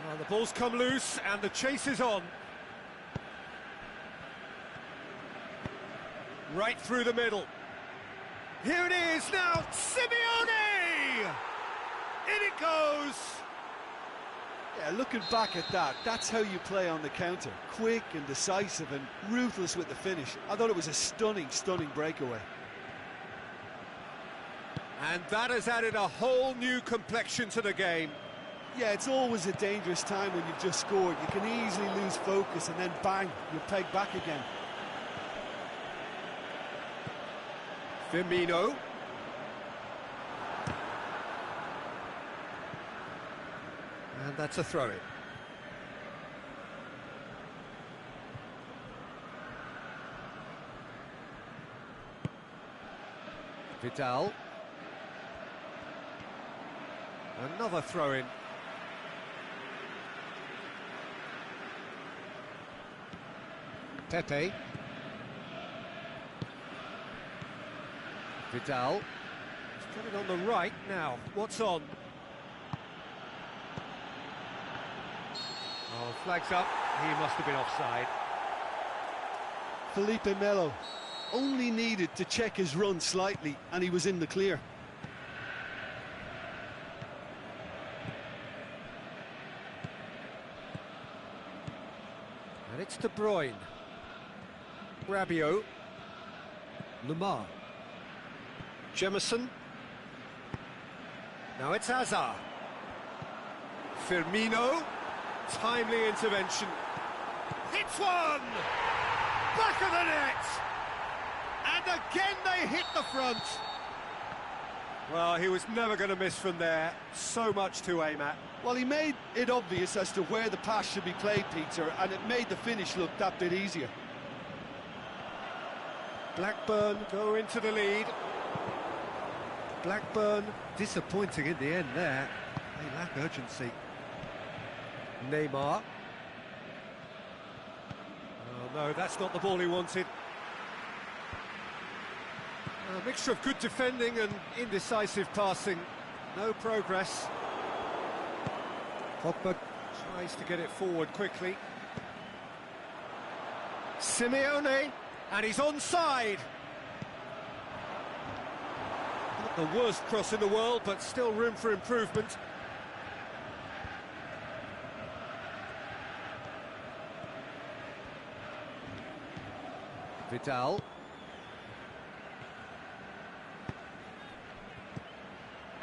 Well, the ball's come loose and the chase is on. Right through the middle. Here it is now, Simeone! In it goes! Yeah, looking back at that, that's how you play on the counter. Quick and decisive and ruthless with the finish. I thought it was a stunning, stunning breakaway. And that has added a whole new complexion to the game. Yeah, it's always a dangerous time when you've just scored. You can easily lose focus and then bang, you're pegged back again. Firmino. And that's a throw-in. Vidal. Another throw-in. Pepe. Vidal. He's got it on the right now. What's on? Oh, flags up. He must have been offside. Felipe Melo only needed to check his run slightly and he was in the clear. And it's De Bruyne. Rabiot. Lemar. Jemison. Now it's Hazard. Firmino. Timely intervention. Hits one! Back of the net! And again they hit the front. Well, he was never going to miss from there. So much to aim at. Well, he made it obvious as to where the pass should be played, Peter, and it made the finish look that bit easier. Blackburn go into the lead. Blackburn disappointing in the end there. They lack urgency. Neymar. Oh no, that's not the ball he wanted. A mixture of good defending and indecisive passing. No progress. Pogba tries to get it forward quickly. Simeone, and he's onside. Not the worst cross in the world, but still room for improvement. Vidal.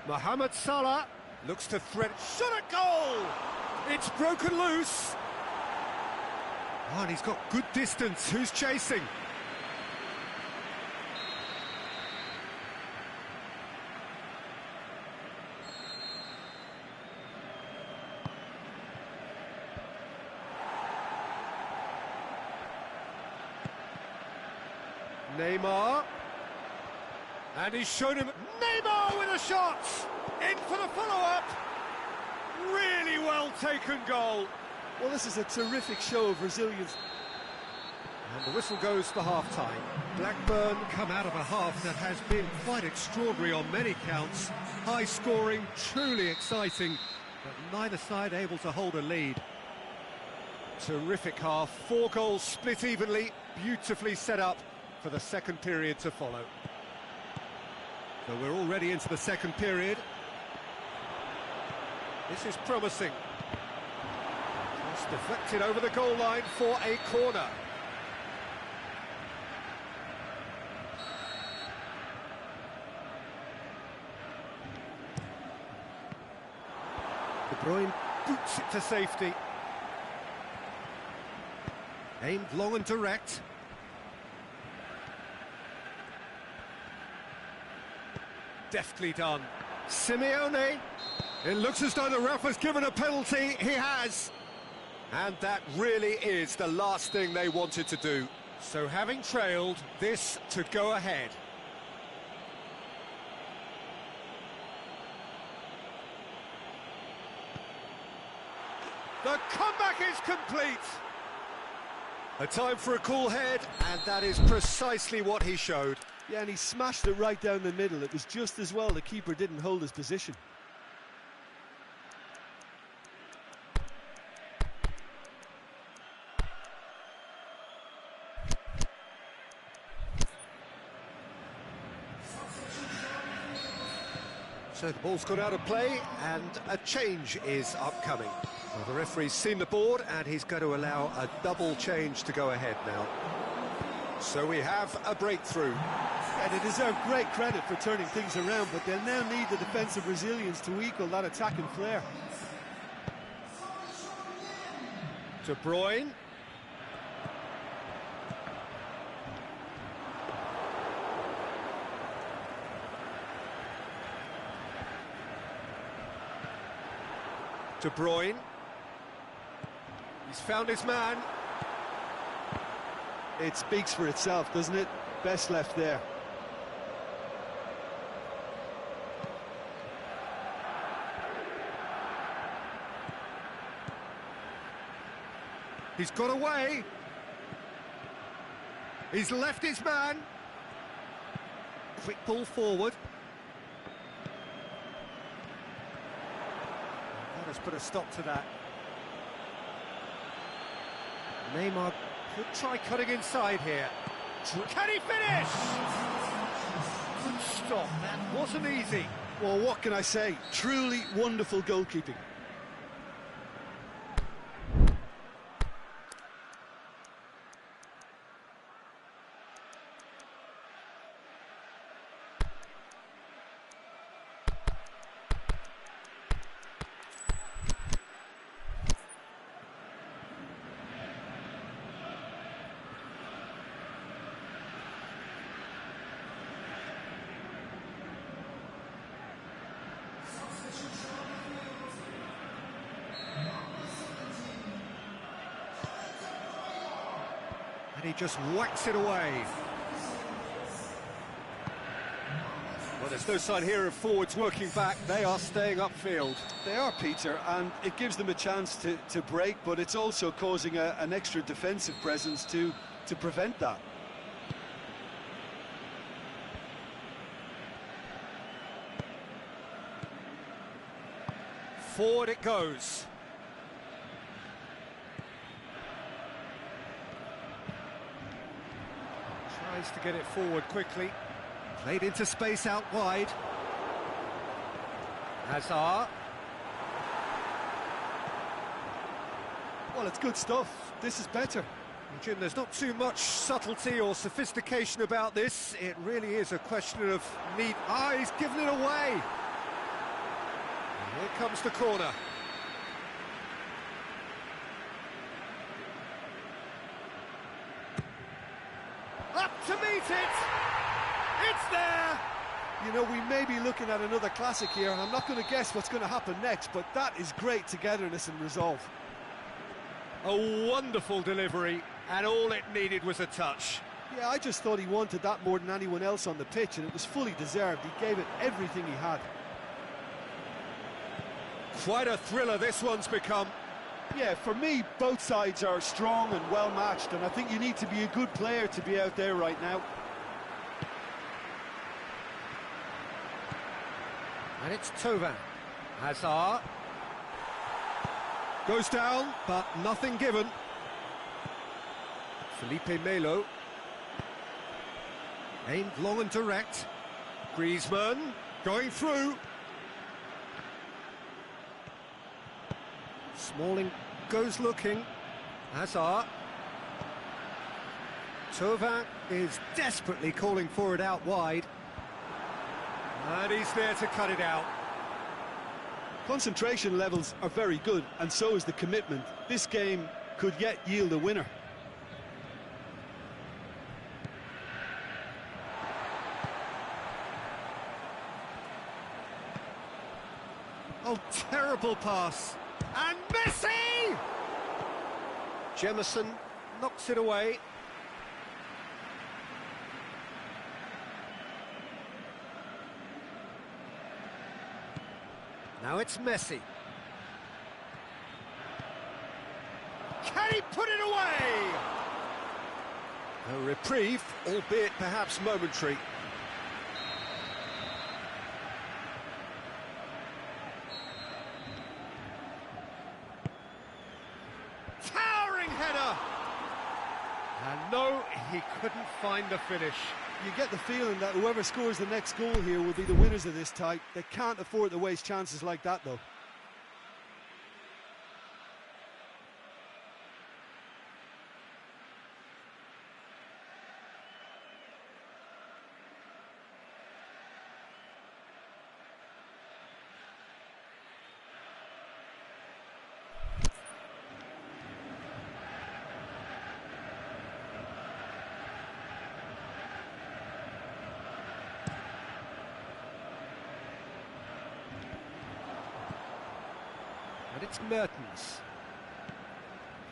Mohamed Salah looks to thread. Shot at goal! It's broken loose. Oh, and he's got good distance. Who's chasing? Neymar. And he's shown him. Neymar with a shot! In for the follow-up. Really well taken goal. Well, this is a terrific show of resilience. And the whistle goes for half-time. Blackburn come out of a half that has been quite extraordinary on many counts. High-scoring, truly exciting, but neither side able to hold a lead. Terrific half, 4 goals split evenly, beautifully set up for the second period to follow. So we're already into the second period. This is promising. Just deflected over the goal line for a corner. De Bruyne boots it to safety. Aimed long and direct. Deftly done. Simeone. It looks as though the ref has given a penalty. He has. And that really is the last thing they wanted to do. So having trailed, this to go ahead. The comeback is complete. A time for a cool head, and that is precisely what he showed. Yeah, and he smashed it right down the middle. It was just as well the keeper didn't hold his position. So the ball's gone out of play, and a change is upcoming. Well, the referee's seen the board, and he's going to allow a double change to go ahead now. So we have a breakthrough. And they deserve great credit for turning things around, but they'll now need the defensive resilience to equal that attacking flair. De Bruyne. De Bruyne. He's found his man. It speaks for itself, doesn't it? Best left there. He's got away. He's left his man. Quick ball forward. Let us put a stop to that. Neymar could try cutting inside here. Can he finish? Good stop, that wasn't easy. Well, what can I say? Truly wonderful goalkeeping. And he just whacks it away. Well, there's no sign here of forwards working back. They are staying upfield. They are, Peter, and it gives them a chance to break, but it's also causing an extra defensive presence to prevent that. Forward it goes. Tries to get it forward quickly. Played into space out wide. Hazard. Well, it's good stuff. This is better. Jim, there's not too much subtlety or sophistication about this. It really is a question of need. Ah, he's given it away. And here comes the corner. Up to meet it. It's there. You know, we may be looking at another classic here, and I'm not going to guess what's going to happen next, but that is great togetherness and resolve. A wonderful delivery, and all it needed was a touch. Yeah, I just thought he wanted that more than anyone else on the pitch, and it was fully deserved. He gave it everything he had. Quite a thriller this one's become. Yeah, for me, both sides are strong and well matched, and I think you need to be a good player to be out there right now. And it's Tovan. Hazard. Goes down, but nothing given. Felipe Melo. Aimed long and direct. Griezmann going through. Smalling goes looking. Hazard. Tovan is desperately calling for it out wide. And he's there to cut it out. Concentration levels are very good, and so is the commitment. This game could yet yield a winner. Oh, terrible pass. And Messi! Jemison knocks it away. Now it's Messi. Can he put it away? A reprieve, albeit perhaps momentary. Towering header! And no, he couldn't find the finish. You get the feeling that whoever scores the next goal here will be the winners of this tie. They can't afford to waste chances like that, though. And it's Mertens.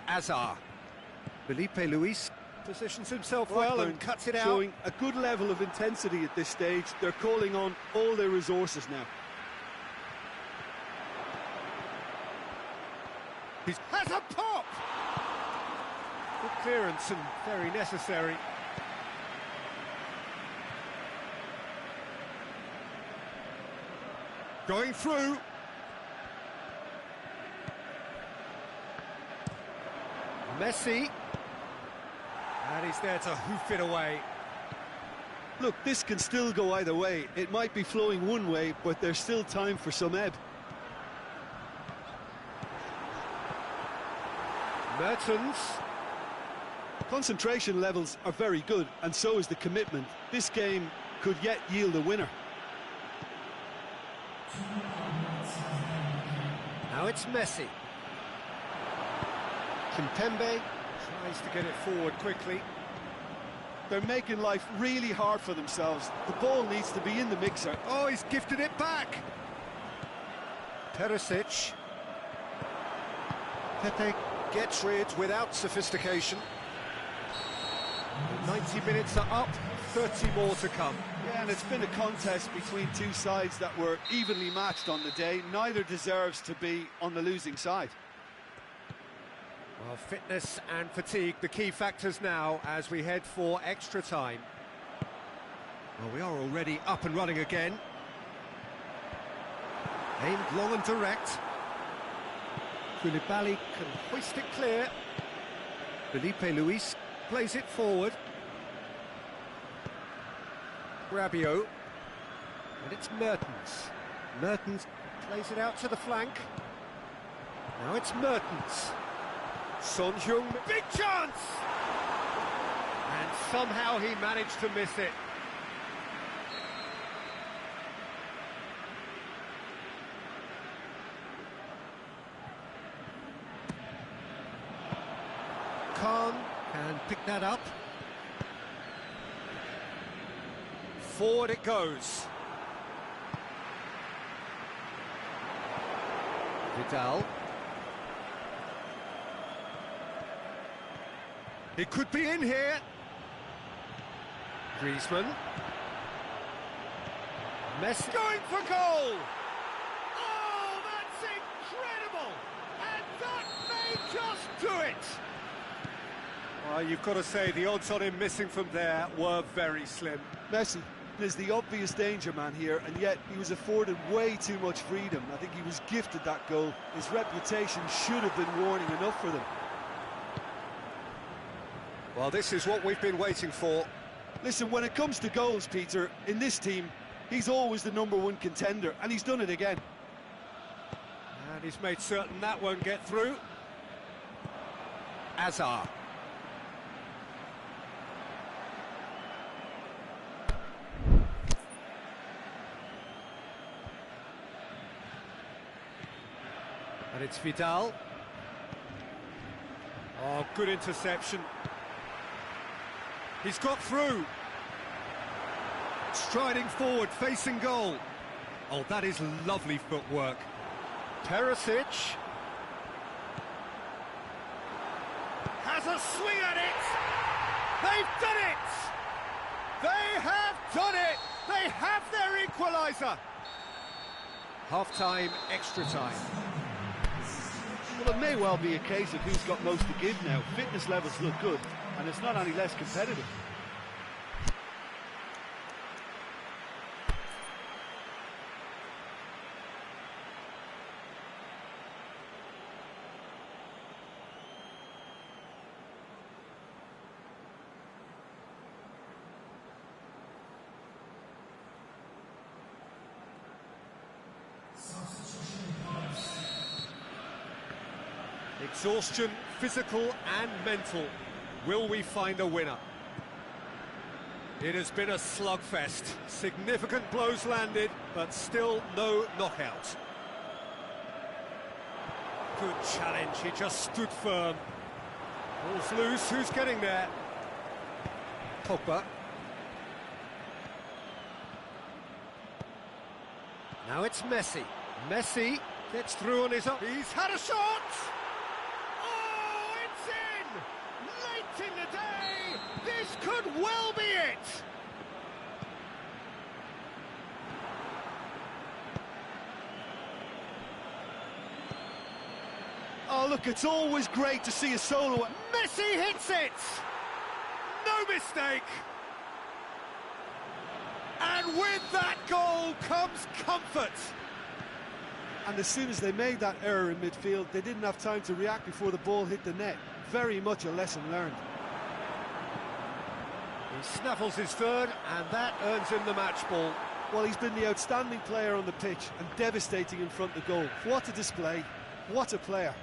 Azar. Felipe Luis positions himself well and cuts it out. Showing a good level of intensity at this stage. They're calling on all their resources now. He has a pop! Good clearance and very necessary. Going through. Messi. And he's there to hoof it away. Look, this can still go either way. It might be flowing one way, but there's still time for some ebb. Mertens. Concentration levels are very good, and so is the commitment. This game could yet yield a winner. Now it's Messi. Kimpembe tries to get it forward quickly. They're making life really hard for themselves. The ball needs to be in the mixer. Oh, he's gifted it back. Perisic. Pepe gets rid without sophistication. The 90 minutes are up, 30 more to come. Yeah, and it's been a contest between two sides that were evenly matched on the day. Neither deserves to be on the losing side. Well, fitness and fatigue, the key factors now as we head for extra time. Well, we are already up and running again. Aimed long and direct. Koulibaly can hoist it clear. Felipe Luis plays it forward. Rabiot. And it's Mertens. Mertens plays it out to the flank. Now it's Mertens. Son Heung, big chance! And somehow he managed to miss it. Khan can pick that up. Forward it goes. Vidal. It could be in here. Griezmann. Messi going for goal! Oh, that's incredible! And that may just do it! Well, you've got to say the odds on him missing from there were very slim. Messi is the obvious danger man here, and yet he was afforded way too much freedom. I think he was gifted that goal. His reputation should have been warning enough for them. Well, this is what we've been waiting for. Listen, when it comes to goals, Peter, in this team, he's always the #1 contender, and he's done it again. And he's made certain that won't get through. Hazard. And it's Vidal. Oh, good interception. He's got through. Striding forward, facing goal. Oh, that is lovely footwork. Perisic has a swing at it. They've done it. They have done it. They have their equaliser. Half-time, extra time. Well, it may well be a case of who's got most to give now. Fitness levels look good, and it's not any less competitive. Exhaustion, physical and mental. Will we find a winner? It has been a slugfest. Significant blows landed, but still no knockout. Good challenge, he just stood firm. Ball's loose, who's getting there? Pogba. Now it's Messi. Messi gets through on his own. He's had a shot! In the day, this could well be it. Oh, look, it's always great to see a solo. Messi hits it. No mistake. And with that goal comes comfort. And as soon as they made that error in midfield, they didn't have time to react before the ball hit the net. Very much a lesson learned. He snaffles his third, and that earns him the match ball. Well, he's been the outstanding player on the pitch and devastating in front of goal. What a display. What a player.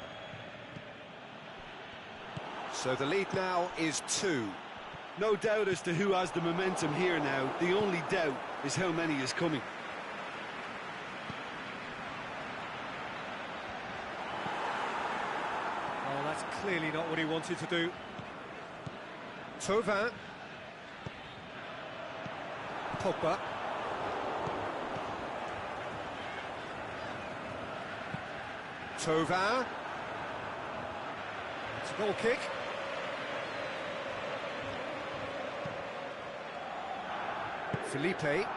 So the lead now is 2. No doubt as to who has the momentum here now. The only doubt is how many is coming. Oh, that's clearly not what he wanted to do. Thauvin. Pogba. Thauvin. It's a goal kick. Felipe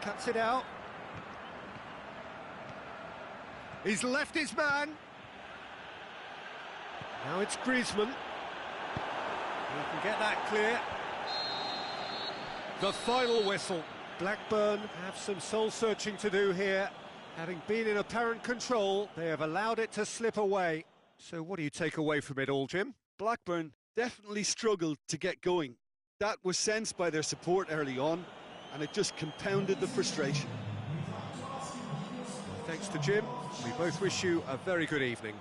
cuts it out. He's left his man. Now it's Griezmann. He can get that clear. The final whistle. Blackburn have some soul-searching to do here. Having been in apparent control, they have allowed it to slip away. So what do you take away from it all, Jim? Blackburn definitely struggled to get going. That was sensed by their support early on. and it just compounded the frustration. Thanks to Jim. We both wish you a very good evening.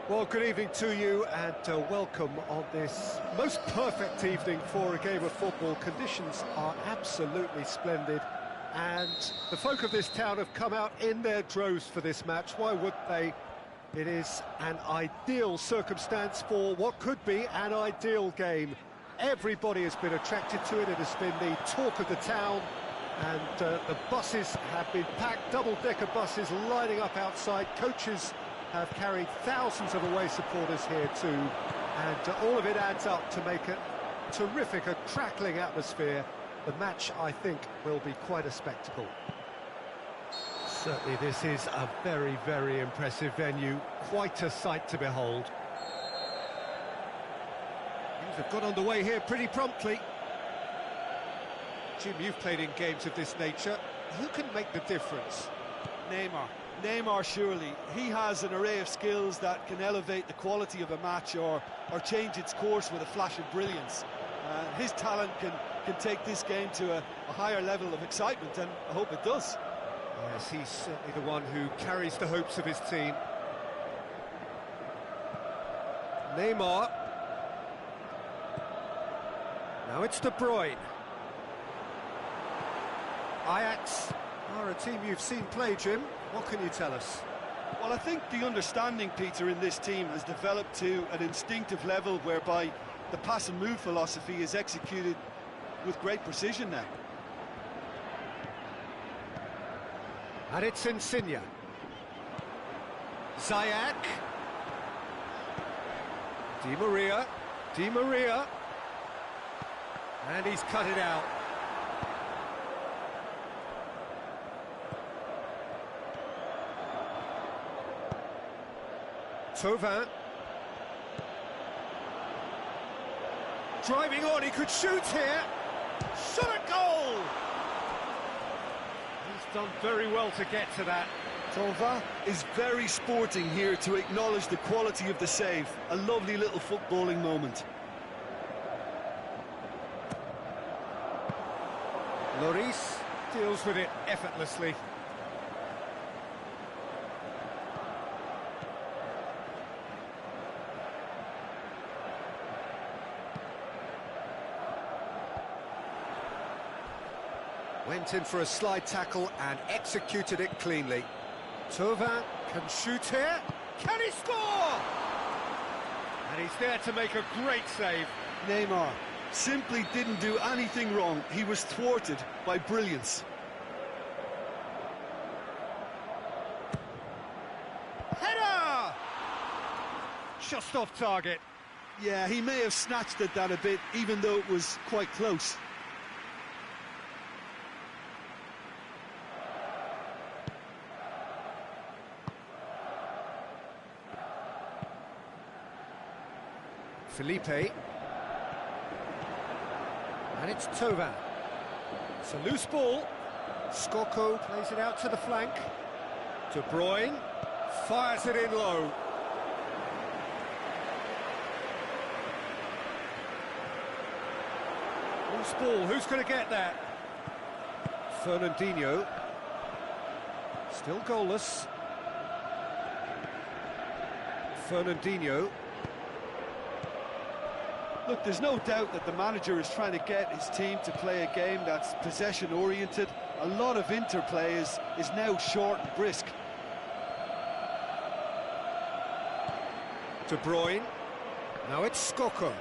Well, good evening to you and welcome on this most perfect evening for a game of football. Conditions are absolutely splendid and the folk of this town have come out in their droves for this match. Why would they? It is an ideal circumstance for what could be an ideal game. Everybody has been attracted to it. It has been the talk of the town and the buses have been packed, double-decker buses lining up outside. Coaches have carried thousands of away supporters here too, and all of it adds up to make a terrific, a crackling atmosphere. The match, I think, will be quite a spectacle. Certainly this is a very, very impressive venue, quite a sight to behold. Things have got underway here pretty promptly. Jim, you've played in games of this nature. Who can make the difference? Neymar, surely. He has an array of skills that can elevate the quality of a match or change its course with a flash of brilliance. His talent can take this game to a higher level of excitement, and I hope it does. Yes, he's certainly the one who carries the hopes of his team. Neymar. Now it's De Bruyne. Ajax are a team you've seen play, Jim. What can you tell us? Well, I think the understanding, Peter, in this team has developed to an instinctive level whereby the pass and move philosophy is executed with great precision now. And it's Insigne. Ziyech. Di Maria. And he's cut it out. Thauvin. Driving on, he could shoot here. Shot a goal! He's done very well to get to that. Thauvin is very sporting here to acknowledge the quality of the save. A lovely little footballing moment. Lloris deals with it effortlessly. Went in for a slide tackle and executed it cleanly. Thauvin can shoot here. Can he score? And he's there to make a great save. Neymar simply didn't do anything wrong. He was thwarted by brilliance. Header! Just off target. Yeah, he may have snatched at that a bit, even though it was quite close. Felipe. And it's Thauvin. It's a loose ball. Skoko plays it out to the flank. De Bruyne fires it in low. Loose ball, who's going to get that? Fernandinho. Still goalless. Fernandinho. Look, there's no doubt that the manager is trying to get his team to play a game that's possession-oriented. A lot of interplay is now short and brisk. De Bruyne. Now it's Skoko.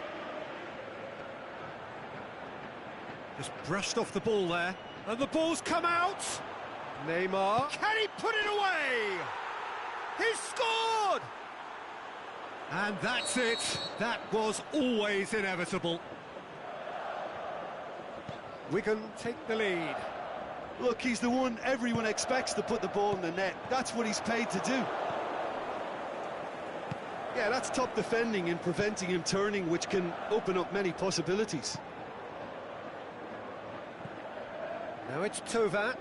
Just brushed off the ball there. And the ball's come out! Neymar. Can he put it away? He scored! And that's it. That was always inevitable. Wigan take the lead. Look, he's the one everyone expects to put the ball in the net. That's what he's paid to do. Yeah, that's top defending and preventing him turning, which can open up many possibilities. Now it's Thauvin.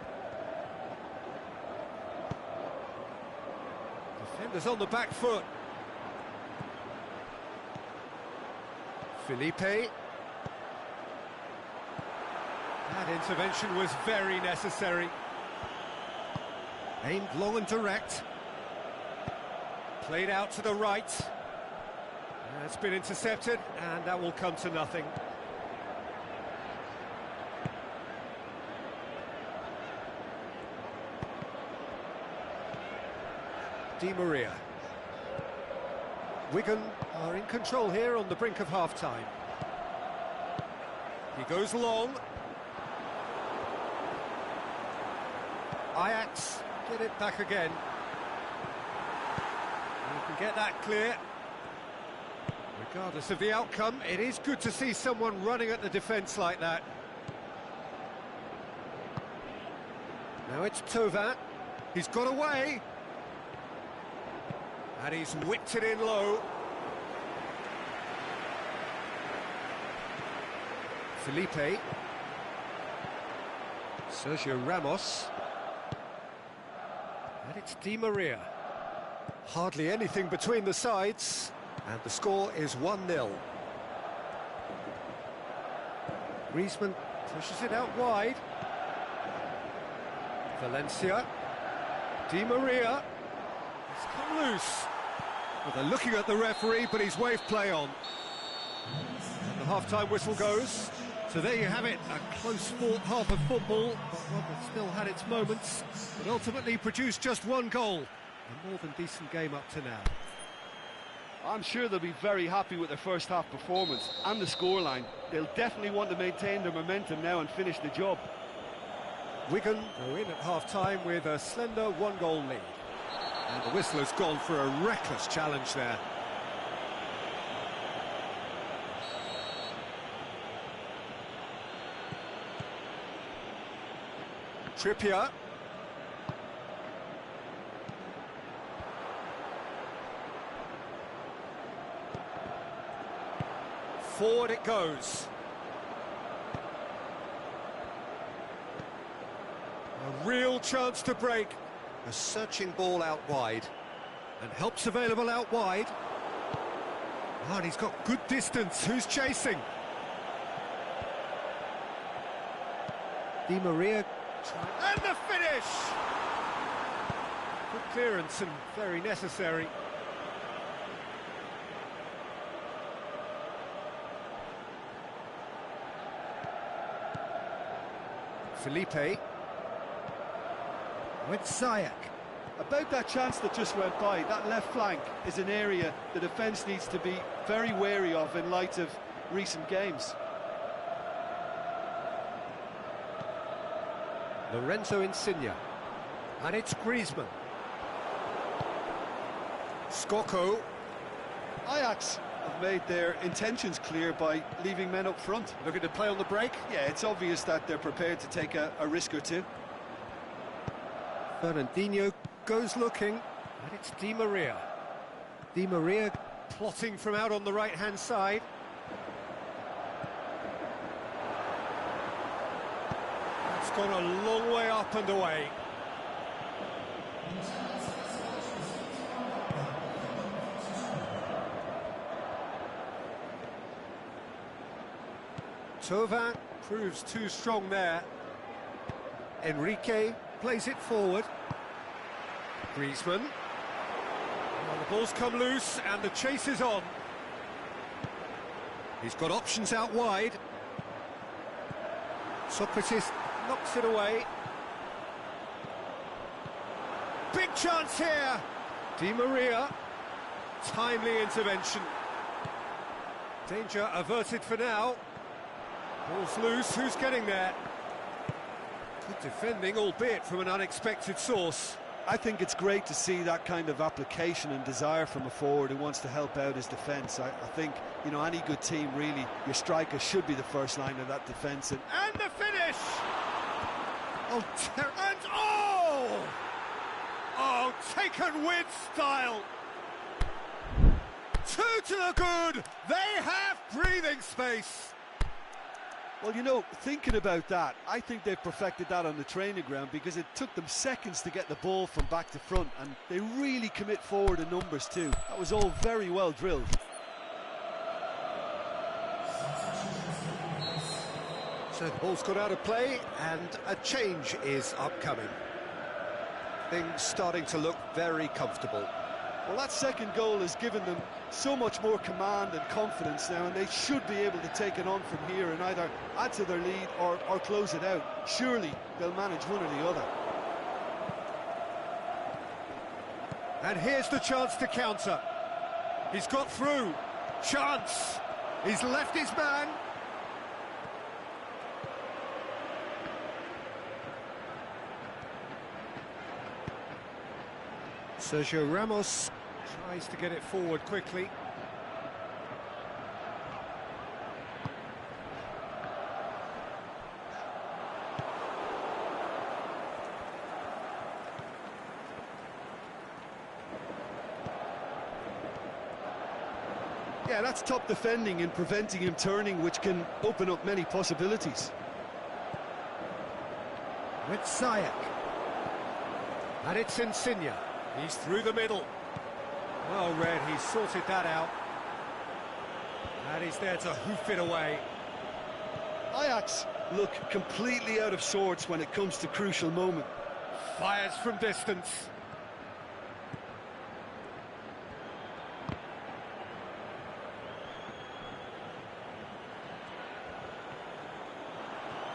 Defenders on the back foot. Felipe. That intervention was very necessary. Aimed long and direct. Played out to the right. It's been intercepted, and that will come to nothing. Di Maria. Wigan are in control here on the brink of half-time. He goes long. Ajax get it back again. You can get that clear. Regardless of the outcome, it is good to see someone running at the defence like that. Now it's Thauvin. He's got away. And he's whipped it in low. Felipe. Sergio Ramos. And it's Di Maria. Hardly anything between the sides. And the score is 1-0. Griezmann pushes it out wide. Valencia. Di Maria. It's come loose. Well, they're looking at the referee, but he's waved play on. And the half-time whistle goes. So there you have it, a close-fought half of football, but one that still had its moments, but ultimately produced just one goal. A more than decent game up to now. I'm sure they'll be very happy with their first half performance and the scoreline. They'll definitely want to maintain their momentum now and finish the job. Wigan go in at half-time with a slender one-goal lead. And the whistle has gone for a reckless challenge there. Trippier. Forward it goes. A real chance to break. A searching ball out wide. And help's available out wide. Oh, and he's got good distance. Who's chasing? Di Maria. And the finish! Good clearance and very necessary. Felipe. With Ziyech. About that chance that just went by, that left flank is an area the defence needs to be very wary of in light of recent games. Lorenzo Insigne. And it's Griezmann. Skoko. Ajax have made their intentions clear by leaving men up front. Looking to play on the break. Yeah, it's obvious that they're prepared to take a risk or two. Fernandinho goes looking, and it's Di Maria. Di Maria plotting from out on the right-hand side. It's gone a long way up and away. Thauvin proves too strong there. Enrique plays it forward. Griezmann. Well, the ball's come loose and the chase is on. He's got options out wide. Socrates knocks it away. Big chance here. Di Maria. Timely intervention. Danger averted for now. Ball's loose. Who's getting there? Good defending, albeit from an unexpected source. I think it's great to see that kind of application and desire from a forward who wants to help out his defence. I think, you know, any good team, really, your striker should be the first line of that defence. And the finish! Oh, and oh! Oh, taken with style! Two to the good! They have breathing space! Well, you know, thinking about that, I think they've perfected that on the training ground because it took them seconds to get the ball from back to front, and they really commit forward in numbers too. That was all very well drilled. So the ball's got out of play, and a change is upcoming. Things starting to look very comfortable. Well, that second goal has given them so much more command and confidence now, and they should be able to take it on from here and either add to their lead or close it out. Surely they'll manage one or the other. And here's the chance to counter. He's got through. Chance. He's left his man. Sergio Ramos tries to get it forward quickly. Yeah, that's top defending and preventing him turning, which can open up many possibilities. With Ziyech. And it's Insigne. He's through the middle. Well read, he's sorted that out. And he's there to hoof it away. Ajax look completely out of sorts when it comes to crucial moments. Fires from distance.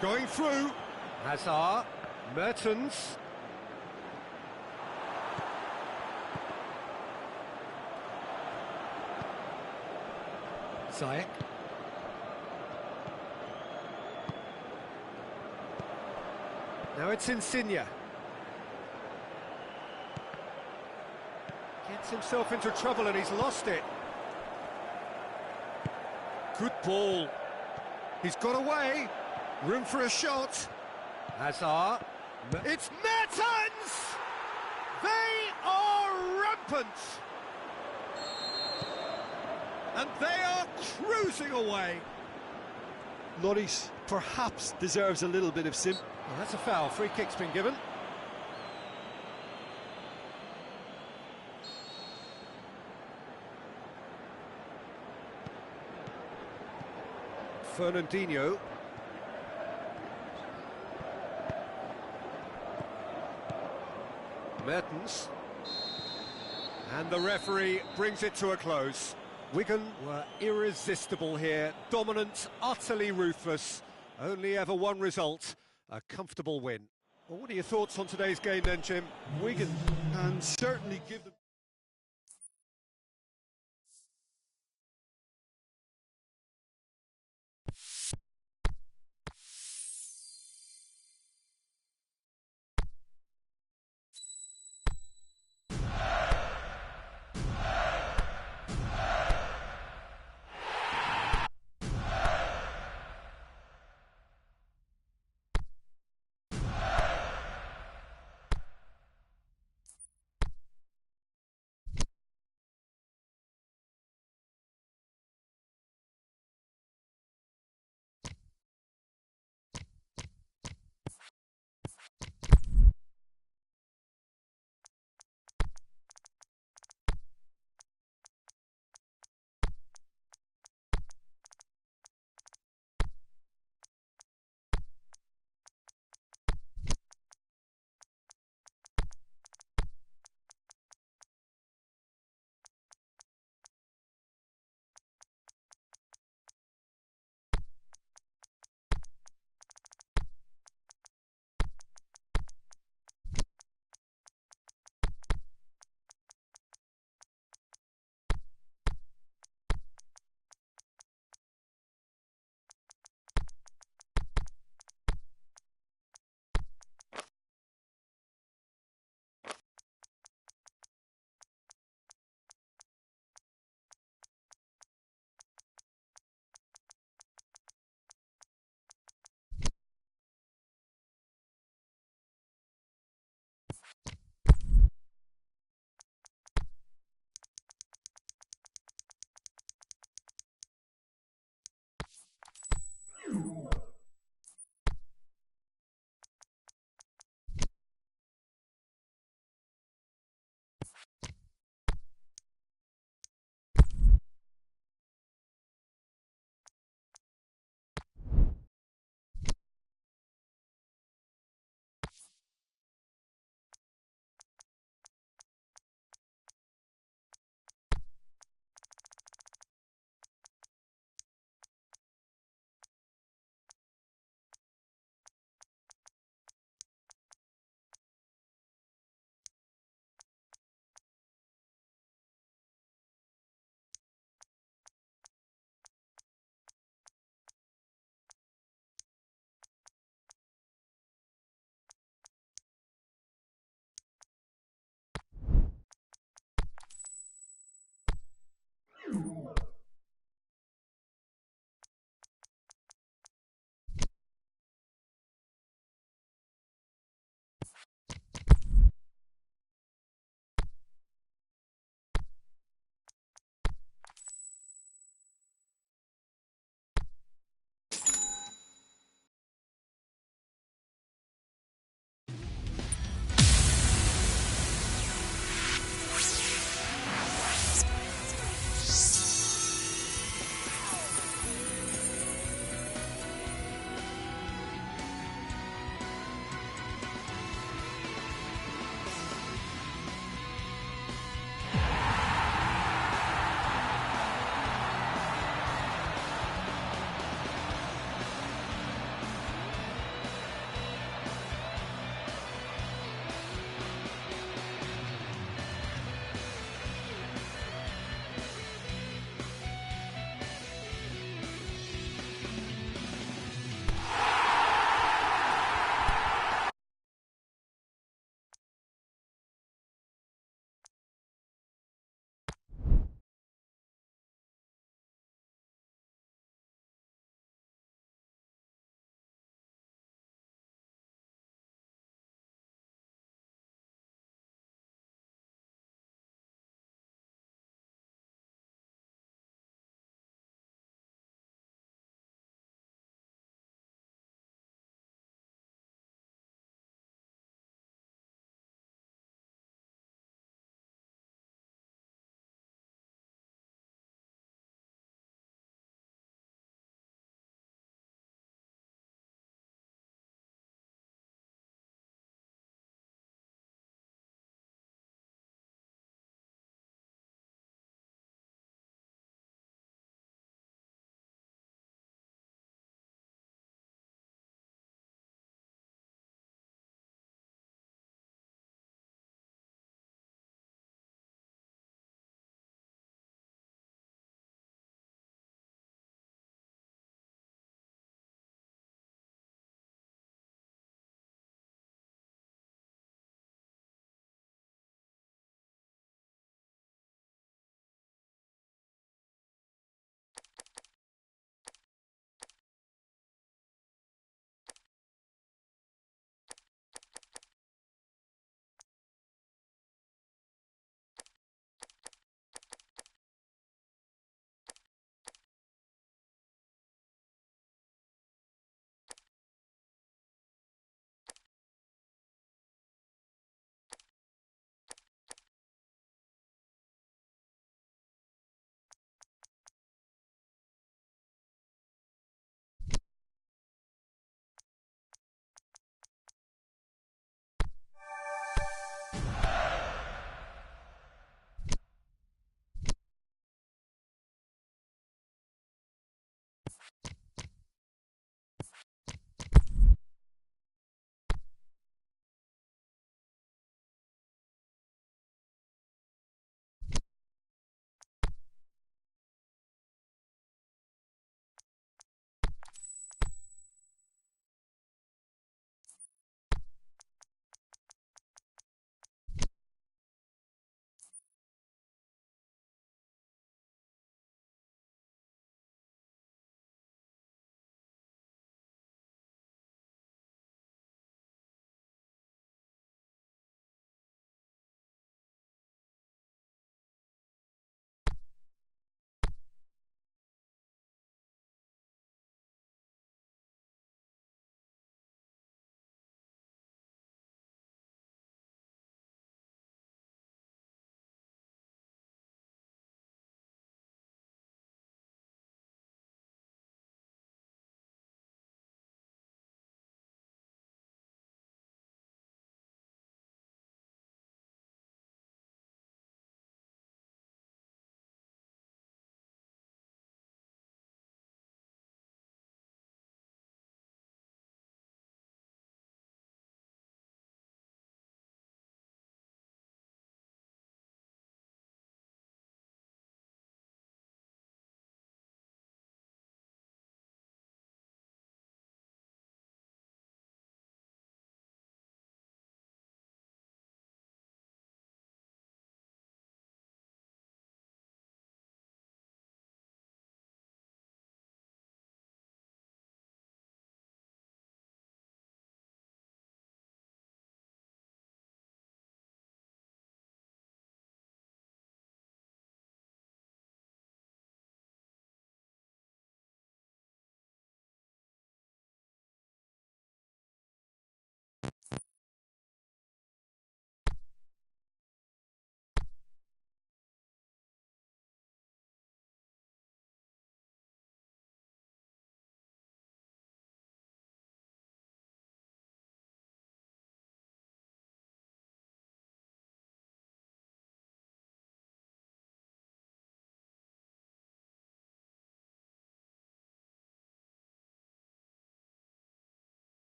Going through. Hazard. Mertens. Ziyech. Now it's Insigne. Gets himself into trouble and he's lost it. Good ball. He's got away. Room for a shot. Hazard. It's Mertens! They are rampant! And they are cruising away. Lloris perhaps deserves a little bit of Well, that's a foul. Free kick's been given. Fernandinho. Mertens. And the referee brings it to a close. Wigan were irresistible here, dominant, utterly ruthless. Only ever one result, a comfortable win. Well, what are your thoughts on today's game then, Jim? Wigan can certainly give them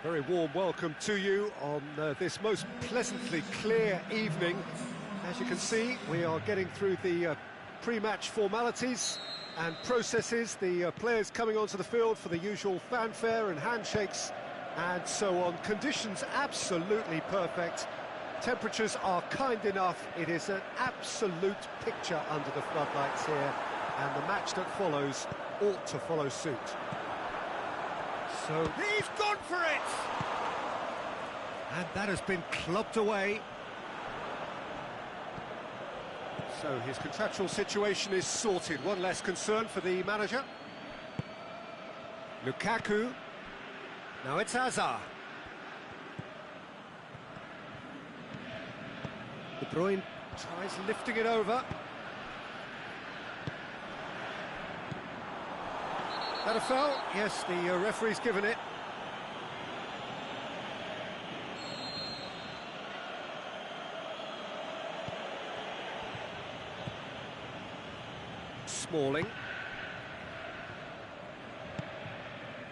Very warm welcome to you on this most pleasantly clear evening. As you can see, we are getting through the pre-match formalities and processes, the players coming onto the field for the usual fanfare and handshakes and so on. Conditions absolutely perfect. Temperatures are kind enough. It is an absolute picture under the floodlights here, and the match that follows ought to follow suit. So He's gone for it! and that has been clubbed away. So his contractual situation is sorted. One less concern for the manager. Lukaku. Now it's Hazard. De Bruyne tries lifting it over. That a foul? Yes, the referee's given it. Smalling.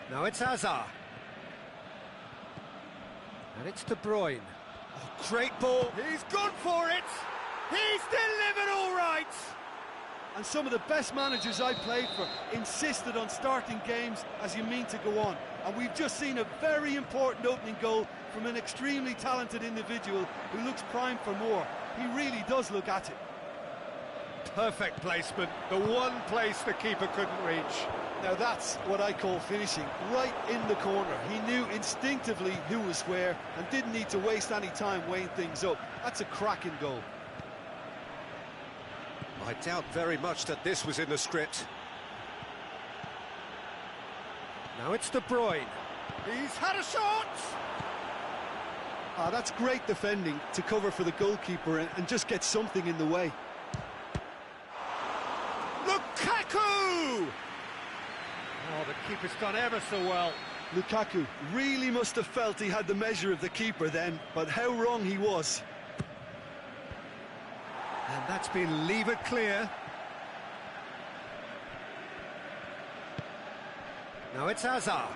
Now it's Hazard. And it's De Bruyne. Oh, great ball. He's gone for it! He's delivered all right! And some of the best managers I played for insisted on starting games as you mean to go on. And we've just seen a very important opening goal from an extremely talented individual who looks primed for more. He really does look at it. Perfect placement, the one place the keeper couldn't reach. Now that's what I call finishing, right in the corner. He knew instinctively who was where and didn't need to waste any time weighing things up. That's a cracking goal. I doubt very much that this was in the script. Now it's De Bruyne. He's had a shot! Ah, that's great defending to cover for the goalkeeper and just get something in the way. Lukaku! Oh, the keeper's done ever so well. Lukaku really must have felt he had the measure of the keeper then, but how wrong he was. And that's been levered clear. Now it's Hazard.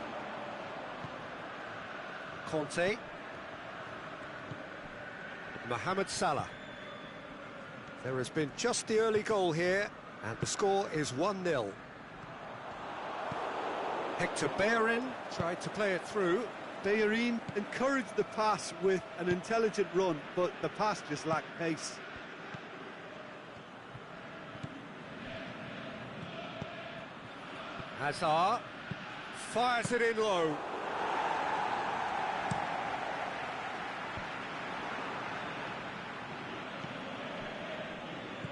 Conte. Mohamed Salah. There has been just the early goal here, and the score is 1-0. Hector Bellerin tried to play it through. Bellerin encouraged the pass with an intelligent run, but the pass just lacked pace. Hazard fires it in low.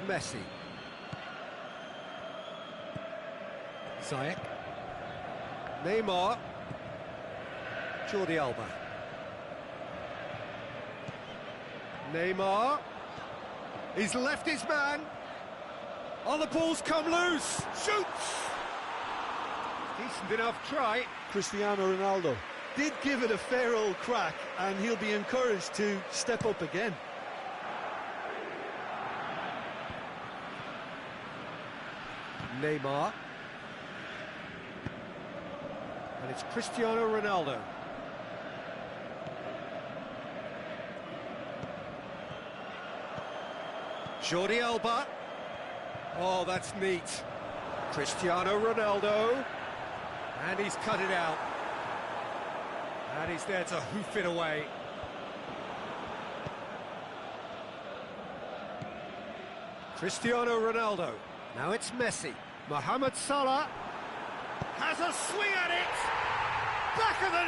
Messi. Ziyech. Neymar. Jordi Alba. Neymar. He's left his man. Oh, the ball's come loose. Shoots. Decent enough try. Cristiano Ronaldo did give it a fair old crack, and he'll be encouraged to step up again. Neymar. And it's Cristiano Ronaldo. Jordi Alba. Oh, that's neat. Cristiano Ronaldo. And he's cut it out. And he's there to hoof it away. Cristiano Ronaldo. Now it's Messi. Mohamed Salah has a swing at it. Back of the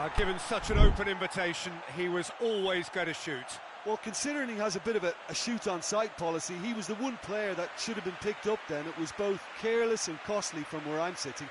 net. Given such an open invitation, he was always going to shoot. Well, considering he has a bit of a shoot-on-sight policy, he was the one player that should have been picked up then. It was both careless and costly from where I'm sitting.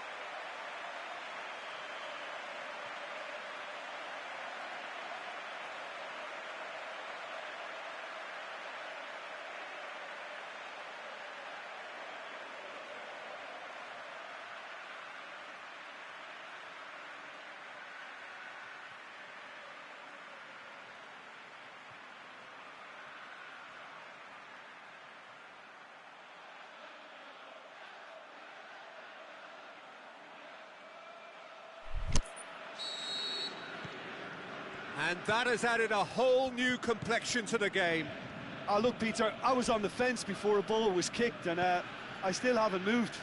And that has added a whole new complexion to the game. Oh, look, Peter, I was on the fence before a ball was kicked, and I still haven't moved.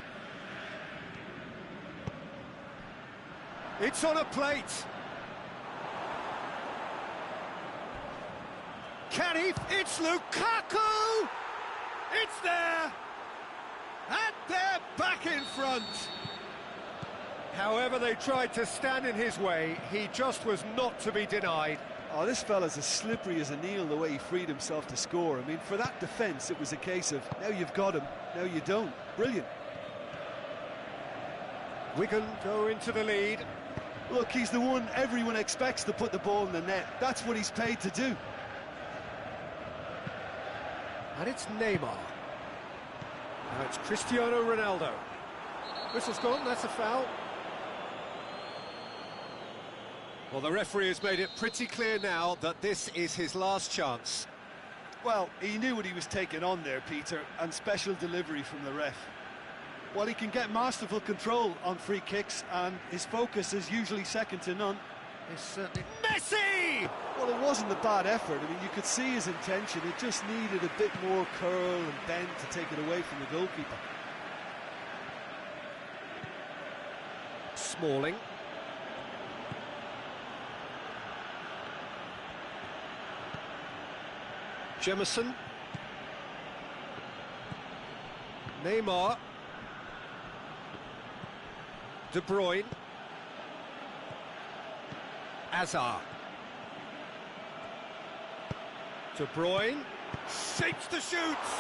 It's on a plate. Can he? It's Lukaku! It's there! And they're back in front. However they tried to stand in his way, he just was not to be denied. Oh, this fella's as slippery as an eel the way he freed himself to score. I mean, for that defence, it was a case of, now you've got him, now you don't. Brilliant. Wigan go into the lead. Look, he's the one everyone expects to put the ball in the net. That's what he's paid to do. And it's Neymar. Now it's Cristiano Ronaldo. Whistle's gone, that's a foul. Well, the referee has made it pretty clear now that this is his last chance. Well, he knew what he was taking on there, Peter, and special delivery from the ref. Well, he can get masterful control on free kicks, and his focus is usually second to none. It's certainly... Messi! Well, it wasn't a bad effort. I mean, you could see his intention. It just needed a bit more curl and bend to take it away from the goalkeeper. Smalling. Jemison. Neymar. De Bruyne. Hazard. De Bruyne shapes the shoots.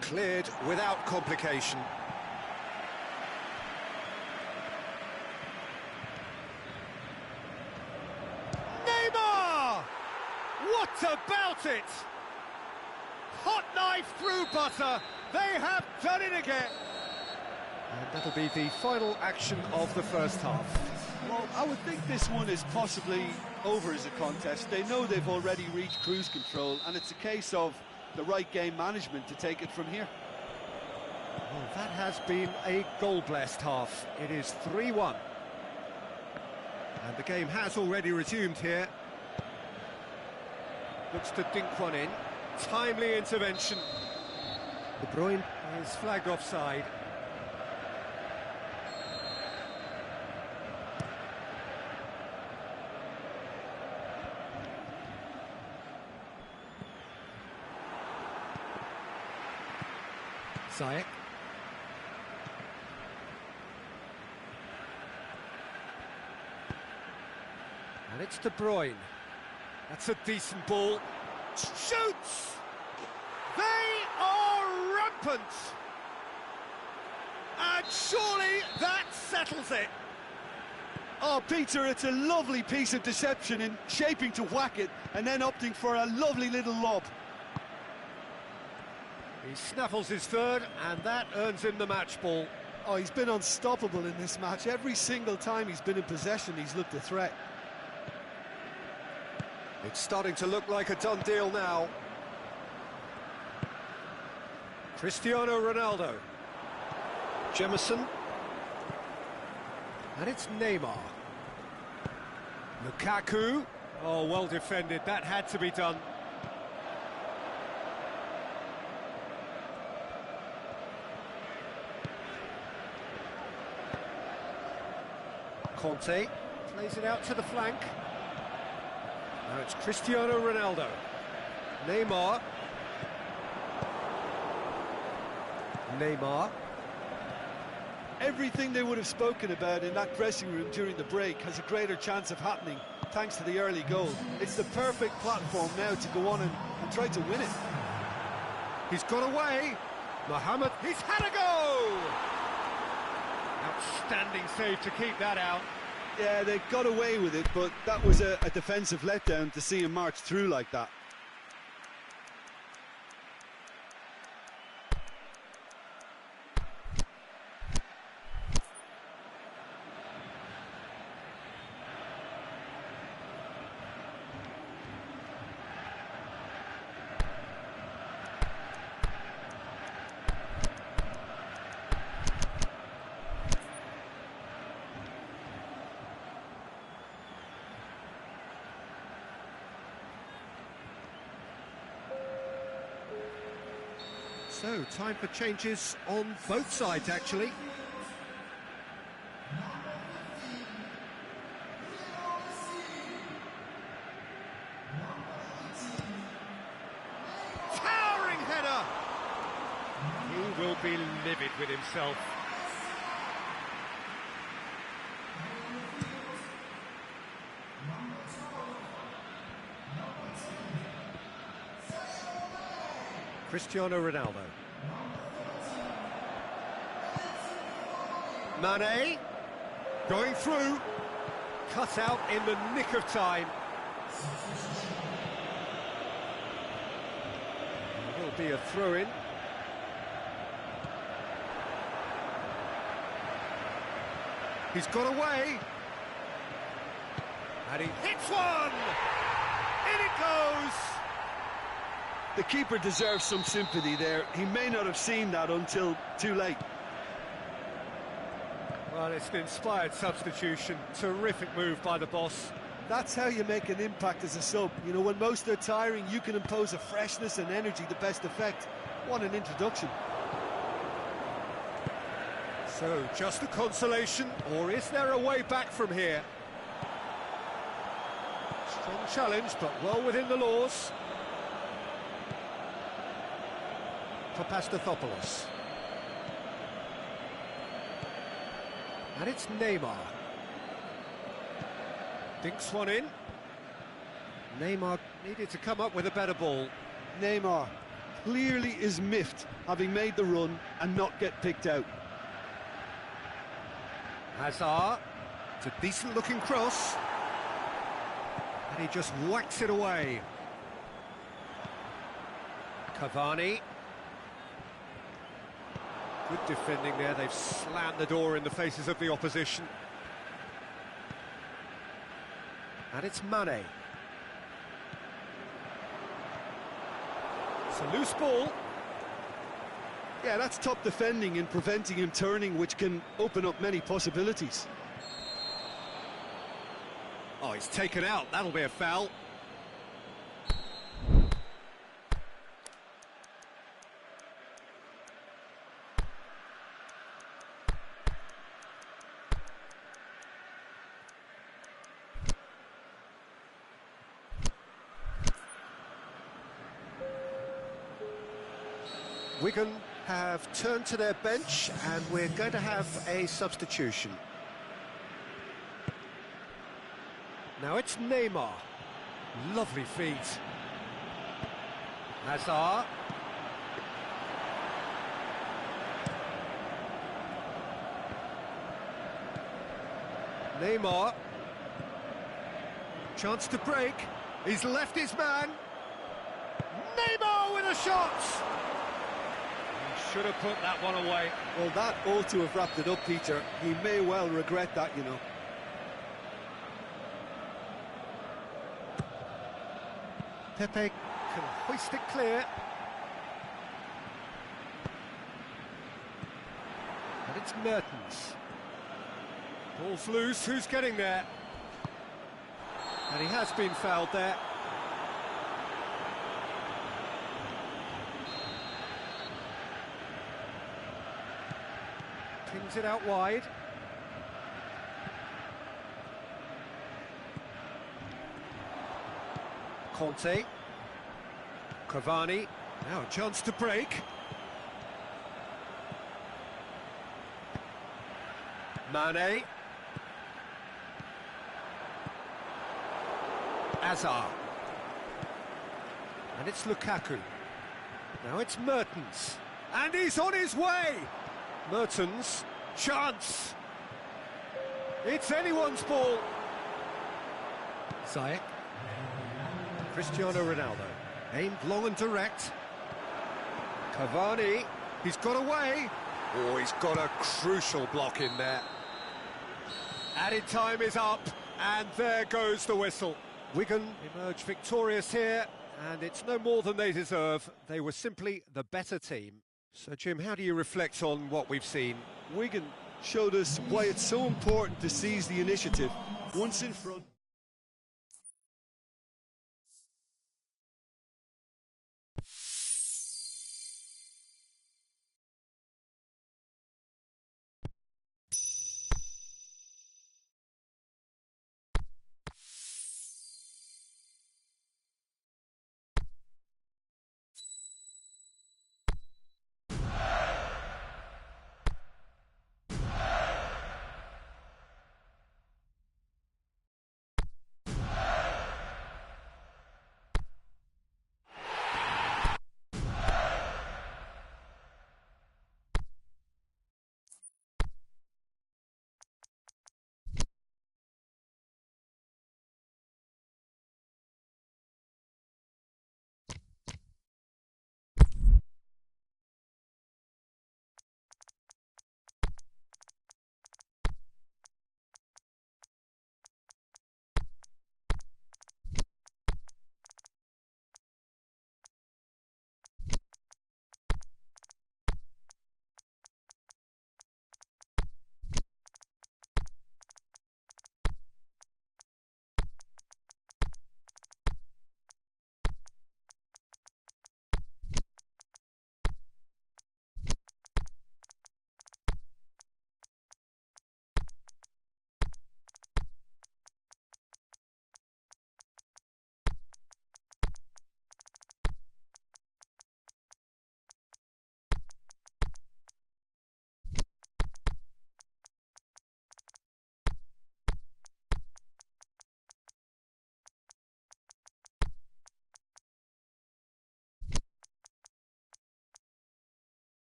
Cleared without complication. Neymar! What about it? Hot knife through butter. They have done it again. And that'll be the final action of the first half. Well, I would think this one is possibly over as a contest. They know they've already reached cruise control, and it's a case of the right game management to take it from here. Well, that has been a goal-blessed half. It is 3-1. And the game has already resumed here. Looks to dink one in. Timely intervention. De Bruyne is flagged offside. Ziyech. And it's De Bruyne. That's a decent ball. Shoots! They are rampant! And surely that settles it. Oh, Peter, it's a lovely piece of deception in shaping to whack it and then opting for a lovely little lob. He snaffles his third, and that earns him the match ball. Oh, he's been unstoppable in this match. Every single time he's been in possession, he's looked a threat. It's starting to look like a done deal now. Cristiano Ronaldo. Jemison. And it's Neymar. Lukaku. Oh, well defended. That had to be done. Conte plays it out to the flank. Now it's Cristiano Ronaldo. Neymar. Neymar. Everything they would have spoken about in that dressing room during the break has a greater chance of happening thanks to the early goal. It's the perfect platform now to go on and try to win it. He's got away. Mohamed, he's had a go! Outstanding save to keep that out. Yeah, they got away with it, but that was a defensive letdown to see him march through like that. So, time for changes on both sides, actually. Towering header! He will be livid with himself. Cristiano Ronaldo. Mane, going through, cut out in the nick of time. There will be a throw-in. He's got away. And he hits one! In it goes! The keeper deserves some sympathy there. He may not have seen that until too late. Well, it's an inspired substitution. Terrific move by the boss. That's how you make an impact as a sub. You know, when most are tiring, you can impose a freshness and energy to best effect. What an introduction. So, just a consolation, or is there a way back from here? Strong challenge, but well within the laws. Papastathopoulos. And it's Neymar. Dinks one in. Neymar needed to come up with a better ball. Neymar clearly is miffed, having made the run and not get picked out. Hazard. It's a decent-looking cross. And he just whacks it away. Cavani. Good defending there, they've slammed the door in the faces of the opposition. And it's Mane. It's a loose ball. Yeah, that's top defending and preventing him turning, which can open up many possibilities. Oh, he's taken out, that'll be a foul. Wigan have turned to their bench and we're going to have a substitution. Now it's Neymar. Lovely feet. Hazard. Neymar. Chance to break. He's left his man. Neymar with a shot! Should have put that one away. Well, that ought to have wrapped it up, Peter. He may well regret that, you know. Pepe can hoist it clear. And it's Mertens. Ball's loose, who's getting there? And he has been fouled there. Pings it out wide. Conte. Cavani. Now a chance to break. Mane. Hazard. And it's Lukaku. Now it's Mertens. And he's on his way! Mertens, chance! It's anyone's ball! Ziyech. Cristiano Ronaldo. Aimed long and direct. Cavani. He's got away. Oh, he's got a crucial block in there. Added time is up, and there goes the whistle. Wigan emerge victorious here, and it's no more than they deserve. They were simply the better team. So, Jim, how do you reflect on what we've seen? Wigan showed us why it's so important to seize the initiative. Once in front.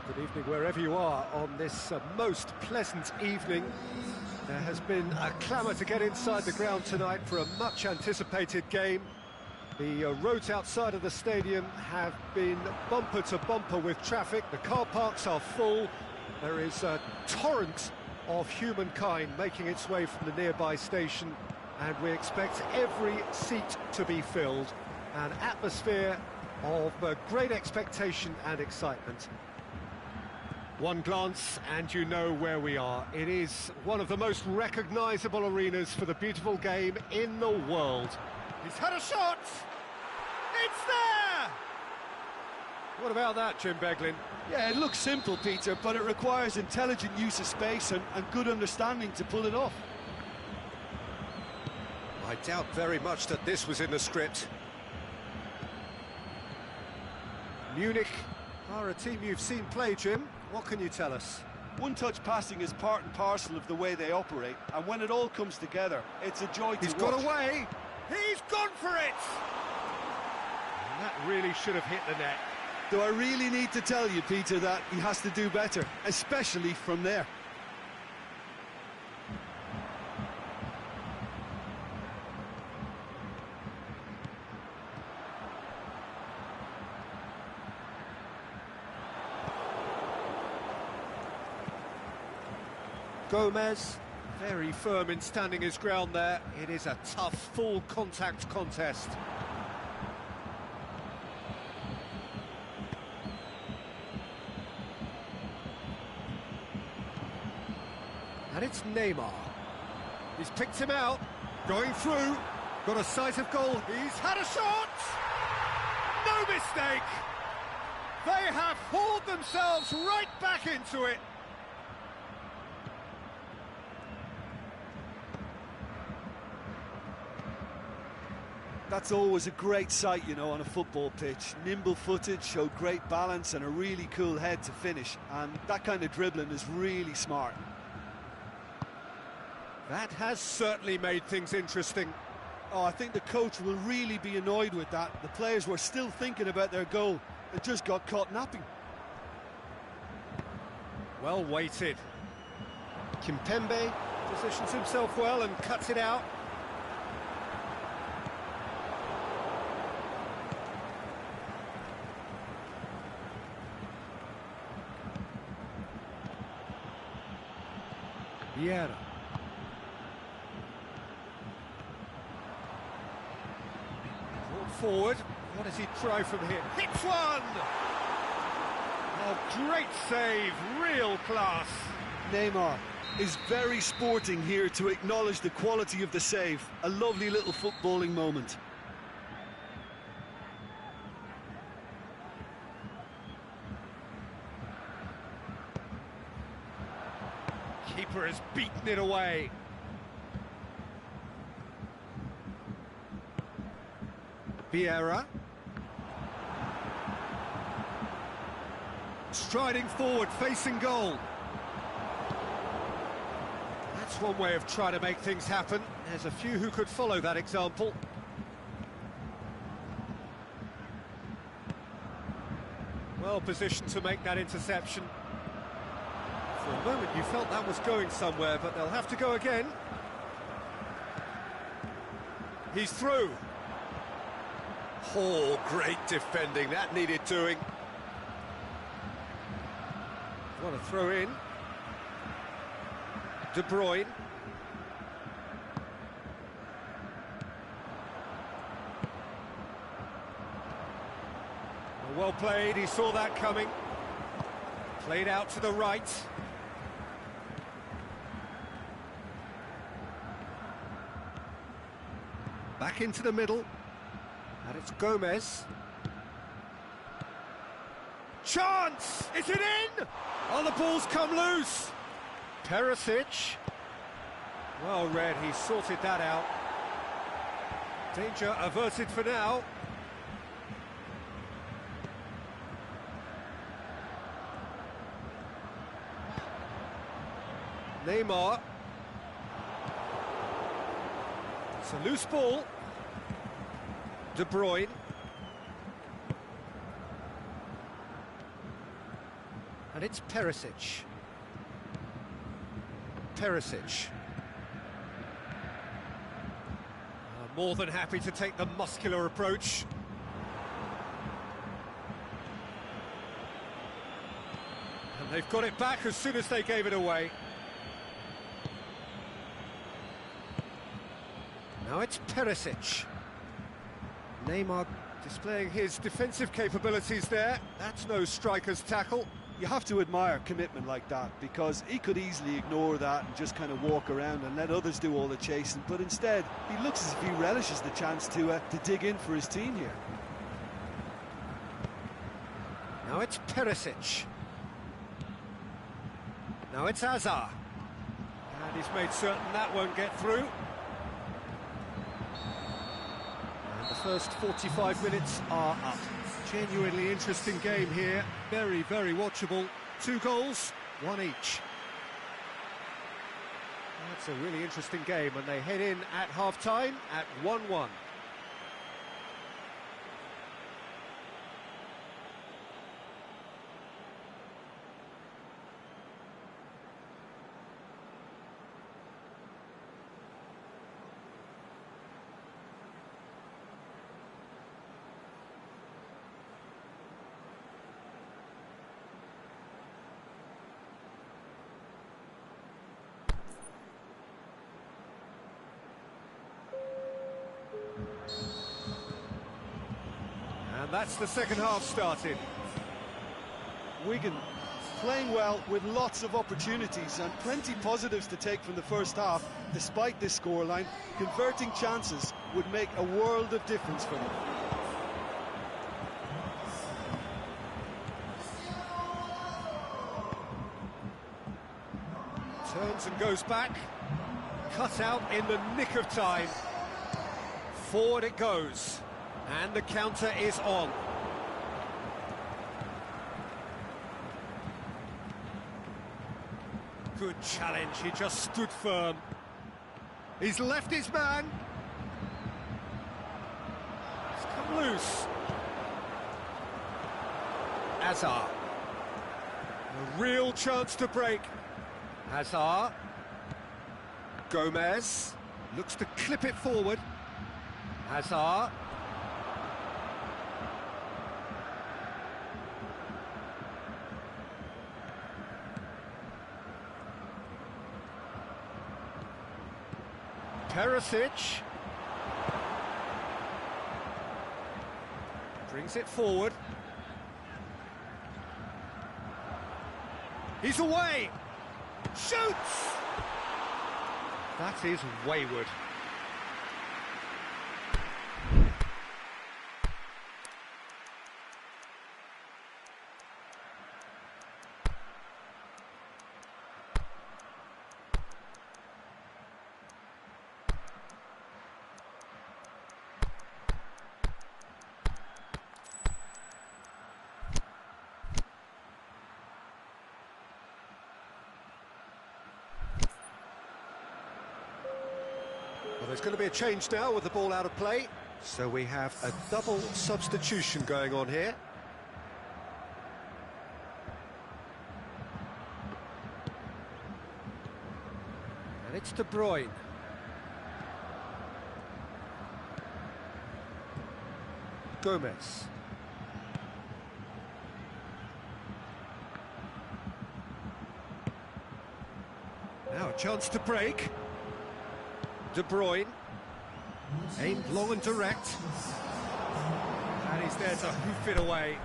Good evening wherever you are on this most pleasant evening. There has been a clamour to get inside the ground tonight for a much anticipated game. The roads outside of the stadium have been bumper to bumper with traffic. The car parks are full. There is a torrent of humankind making its way from the nearby station, and we expect every seat to be filled. An atmosphere of great expectation and excitement. One glance and you know where we are. It is one of the most recognisable arenas for the beautiful game in the world. He's had a shot! It's there! What about that, Jim Beglin? Yeah, it looks simple, Peter, but it requires intelligent use of space and good understanding to pull it off. I doubt very much that this was in the script. Munich are a team you've seen play, Jim. What can you tell us? One-touch passing is part and parcel of the way they operate, and when it all comes together, it's a joy to watch. He's got away! He's gone for it! And that really should have hit the net. Do I really need to tell you, Peter, that he has to do better, especially from there? Gomez, very firm in standing his ground there. It is a tough, full contact contest. And it's Neymar. He's picked him out, going through, got a sight of goal. He's had a shot! No mistake! They have hauled themselves right back into it. That's always a great sight, you know, on a football pitch. Nimble-footed, showed great balance and a really cool head to finish. And that kind of dribbling is really smart. That has certainly made things interesting. Oh, I think the coach will really be annoyed with that. The players were still thinking about their goal and just got caught napping. Well weighted. Kimpembe positions himself well and cuts it out. Vieira. Brought forward. What does he try from here? Hits one! Oh, great save, real class. Neymar is very sporting here to acknowledge the quality of the save. A lovely little footballing moment. Keeper has beaten it away. Vieira. Striding forward, facing goal. That's one way of trying to make things happen. There's a few who could follow that example. Well positioned to make that interception. For a moment you felt that was going somewhere, but they'll have to go again. He's through. Oh, great defending, that needed doing. What a throw in. De Bruyne. Well played, he saw that coming. Played out to the right. Back into the middle. And it's Gomez. Chance! Is it in? Oh, the ball's come loose. Perisic. Well read, he sorted that out. Danger averted for now. Neymar. It's a loose ball. De Bruyne. And And it's Perisic. Perisic. More than happy to take the muscular approach. And they've got it back as soon as they gave it away. Now it's Perisic. Neymar displaying his defensive capabilities there. That's no striker's tackle. You have to admire commitment like that, because he could easily ignore that and just kind of walk around and let others do all the chasing, but instead he looks as if he relishes the chance to dig in for his team here. Now it's Perisic. Now it's Hazard. And he's made certain that won't get through. And the first 45 minutes are up. Genuinely interesting game here, very, very watchable. 2 goals, 1 each. That's a really interesting game, and they head in at half-time at 1-1. And that's the second half started. Wigan playing well with lots of opportunities and plenty positives to take from the first half. Despite this scoreline, converting chances would make a world of difference for them. Turns and goes back. Cut out in the nick of time. Forward it goes. And the counter is on. Good challenge, he just stood firm. He's left his man. He's come loose. Hazard. A real chance to break. Hazard. Gomez. Looks to clip it forward. Hazard. Perisic brings it forward. He's away. Shoots. That is wayward. Well, there's going to be a change now with the ball out of play. So we have a double substitution going on here. And it's De Bruyne. Gomez. Now a chance to break. De Bruyne, aimed long and direct, and he's there to hoof it away.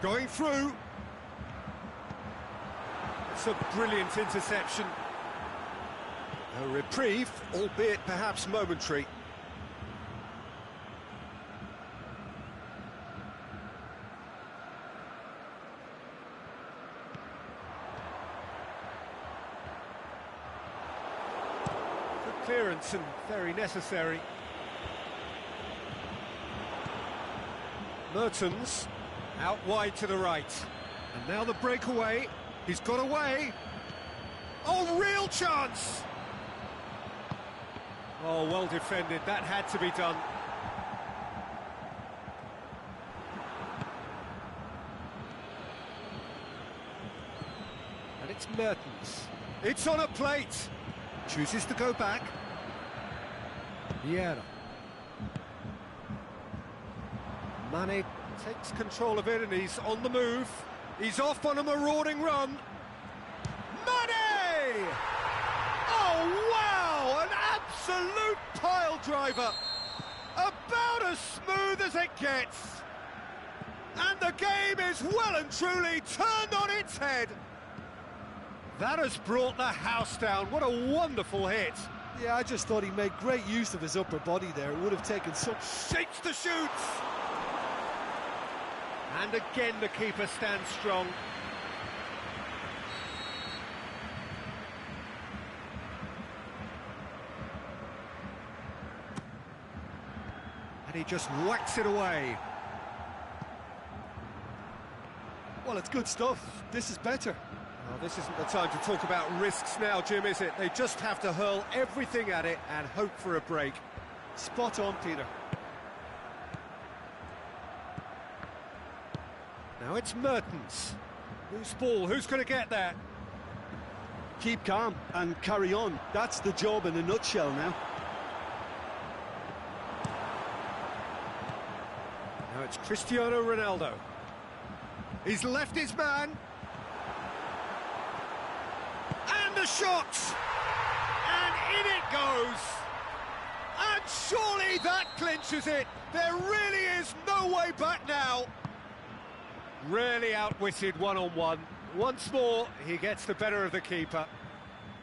Going through. It's a brilliant interception. A reprieve, albeit perhaps momentary. Good clearance and very necessary. Mertens out wide to the right. And now the breakaway. He's got away. Oh, real chance! Oh, well defended. That had to be done. And it's Mertens. It's on a plate. Chooses to go back. Vieira. Mane takes control of it and he's on the move. He's off on a marauding run. Mane! Oh, wow! An absolute pile driver. About as smooth as it gets. And the game is well and truly turned on its head. That has brought the house down. What a wonderful hit. Yeah, I just thought he made great use of his upper body there. It would have taken some... Shakes the shoots. And again the keeper stands strong. And he just whacks it away. Well, it's good stuff. This is better. Well, this isn't the time to talk about risks now, Jim, is it? They just have to hurl everything at it and hope for a break. Spot on, Peter. Now it's Mertens. Loose ball, who's going to get that? Keep calm and carry on. That's the job in a nutshell now. Now it's Cristiano Ronaldo. He's left his man. And the shot! And in it goes! And surely that clinches it! There really is no way back now! Really outwitted one-on-one. Once more, he gets the better of the keeper.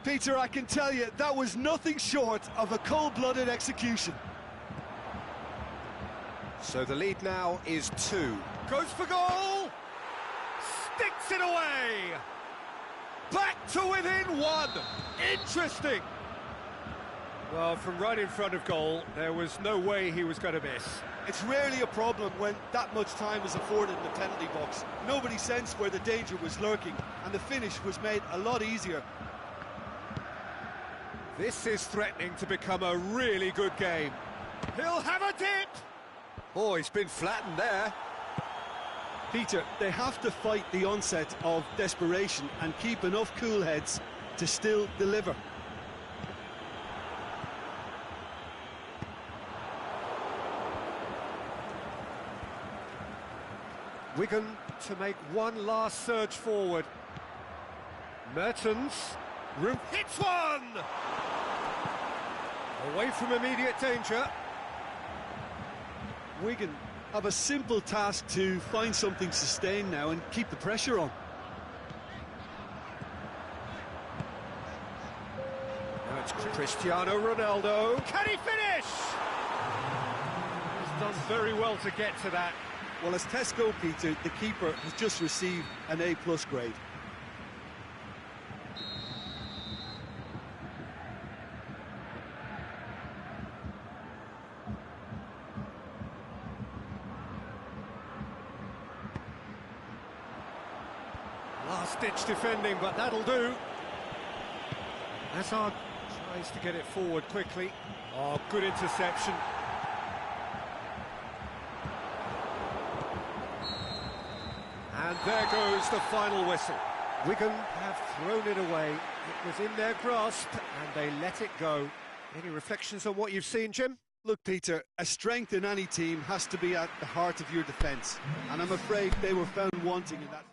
Peter, I can tell you, that was nothing short of a cold-blooded execution. So the lead now is 2. Goes for goal! Sticks it away! Back to within 1! Interesting! Well, from right in front of goal, there was no way he was going to miss. It's rarely a problem when that much time is afforded in the penalty box. Nobody sensed where the danger was lurking, and the finish was made a lot easier. This is threatening to become a really good game. He'll have a dip! Oh, he's been flattened there. Peter, they have to fight the onset of desperation and keep enough cool heads to still deliver. Wigan to make one last surge forward. Mertens, hits one! Away from immediate danger. Wigan have a simple task to find something sustained now and keep the pressure on. Now it's Cristiano Ronaldo. Can he finish? He's done very well to get to that. Well, as Tesco, Peter, the keeper has just received an A+ grade. Last-ditch defending, but that'll do. Hazard tries to get it forward quickly. Oh, good interception. And there goes the final whistle. Wigan have thrown it away. It was in their grasp, and they let it go. Any reflections on what you've seen, Jim? Look, Peter, a strength in any team has to be at the heart of your defence, and I'm afraid they were found wanting in that.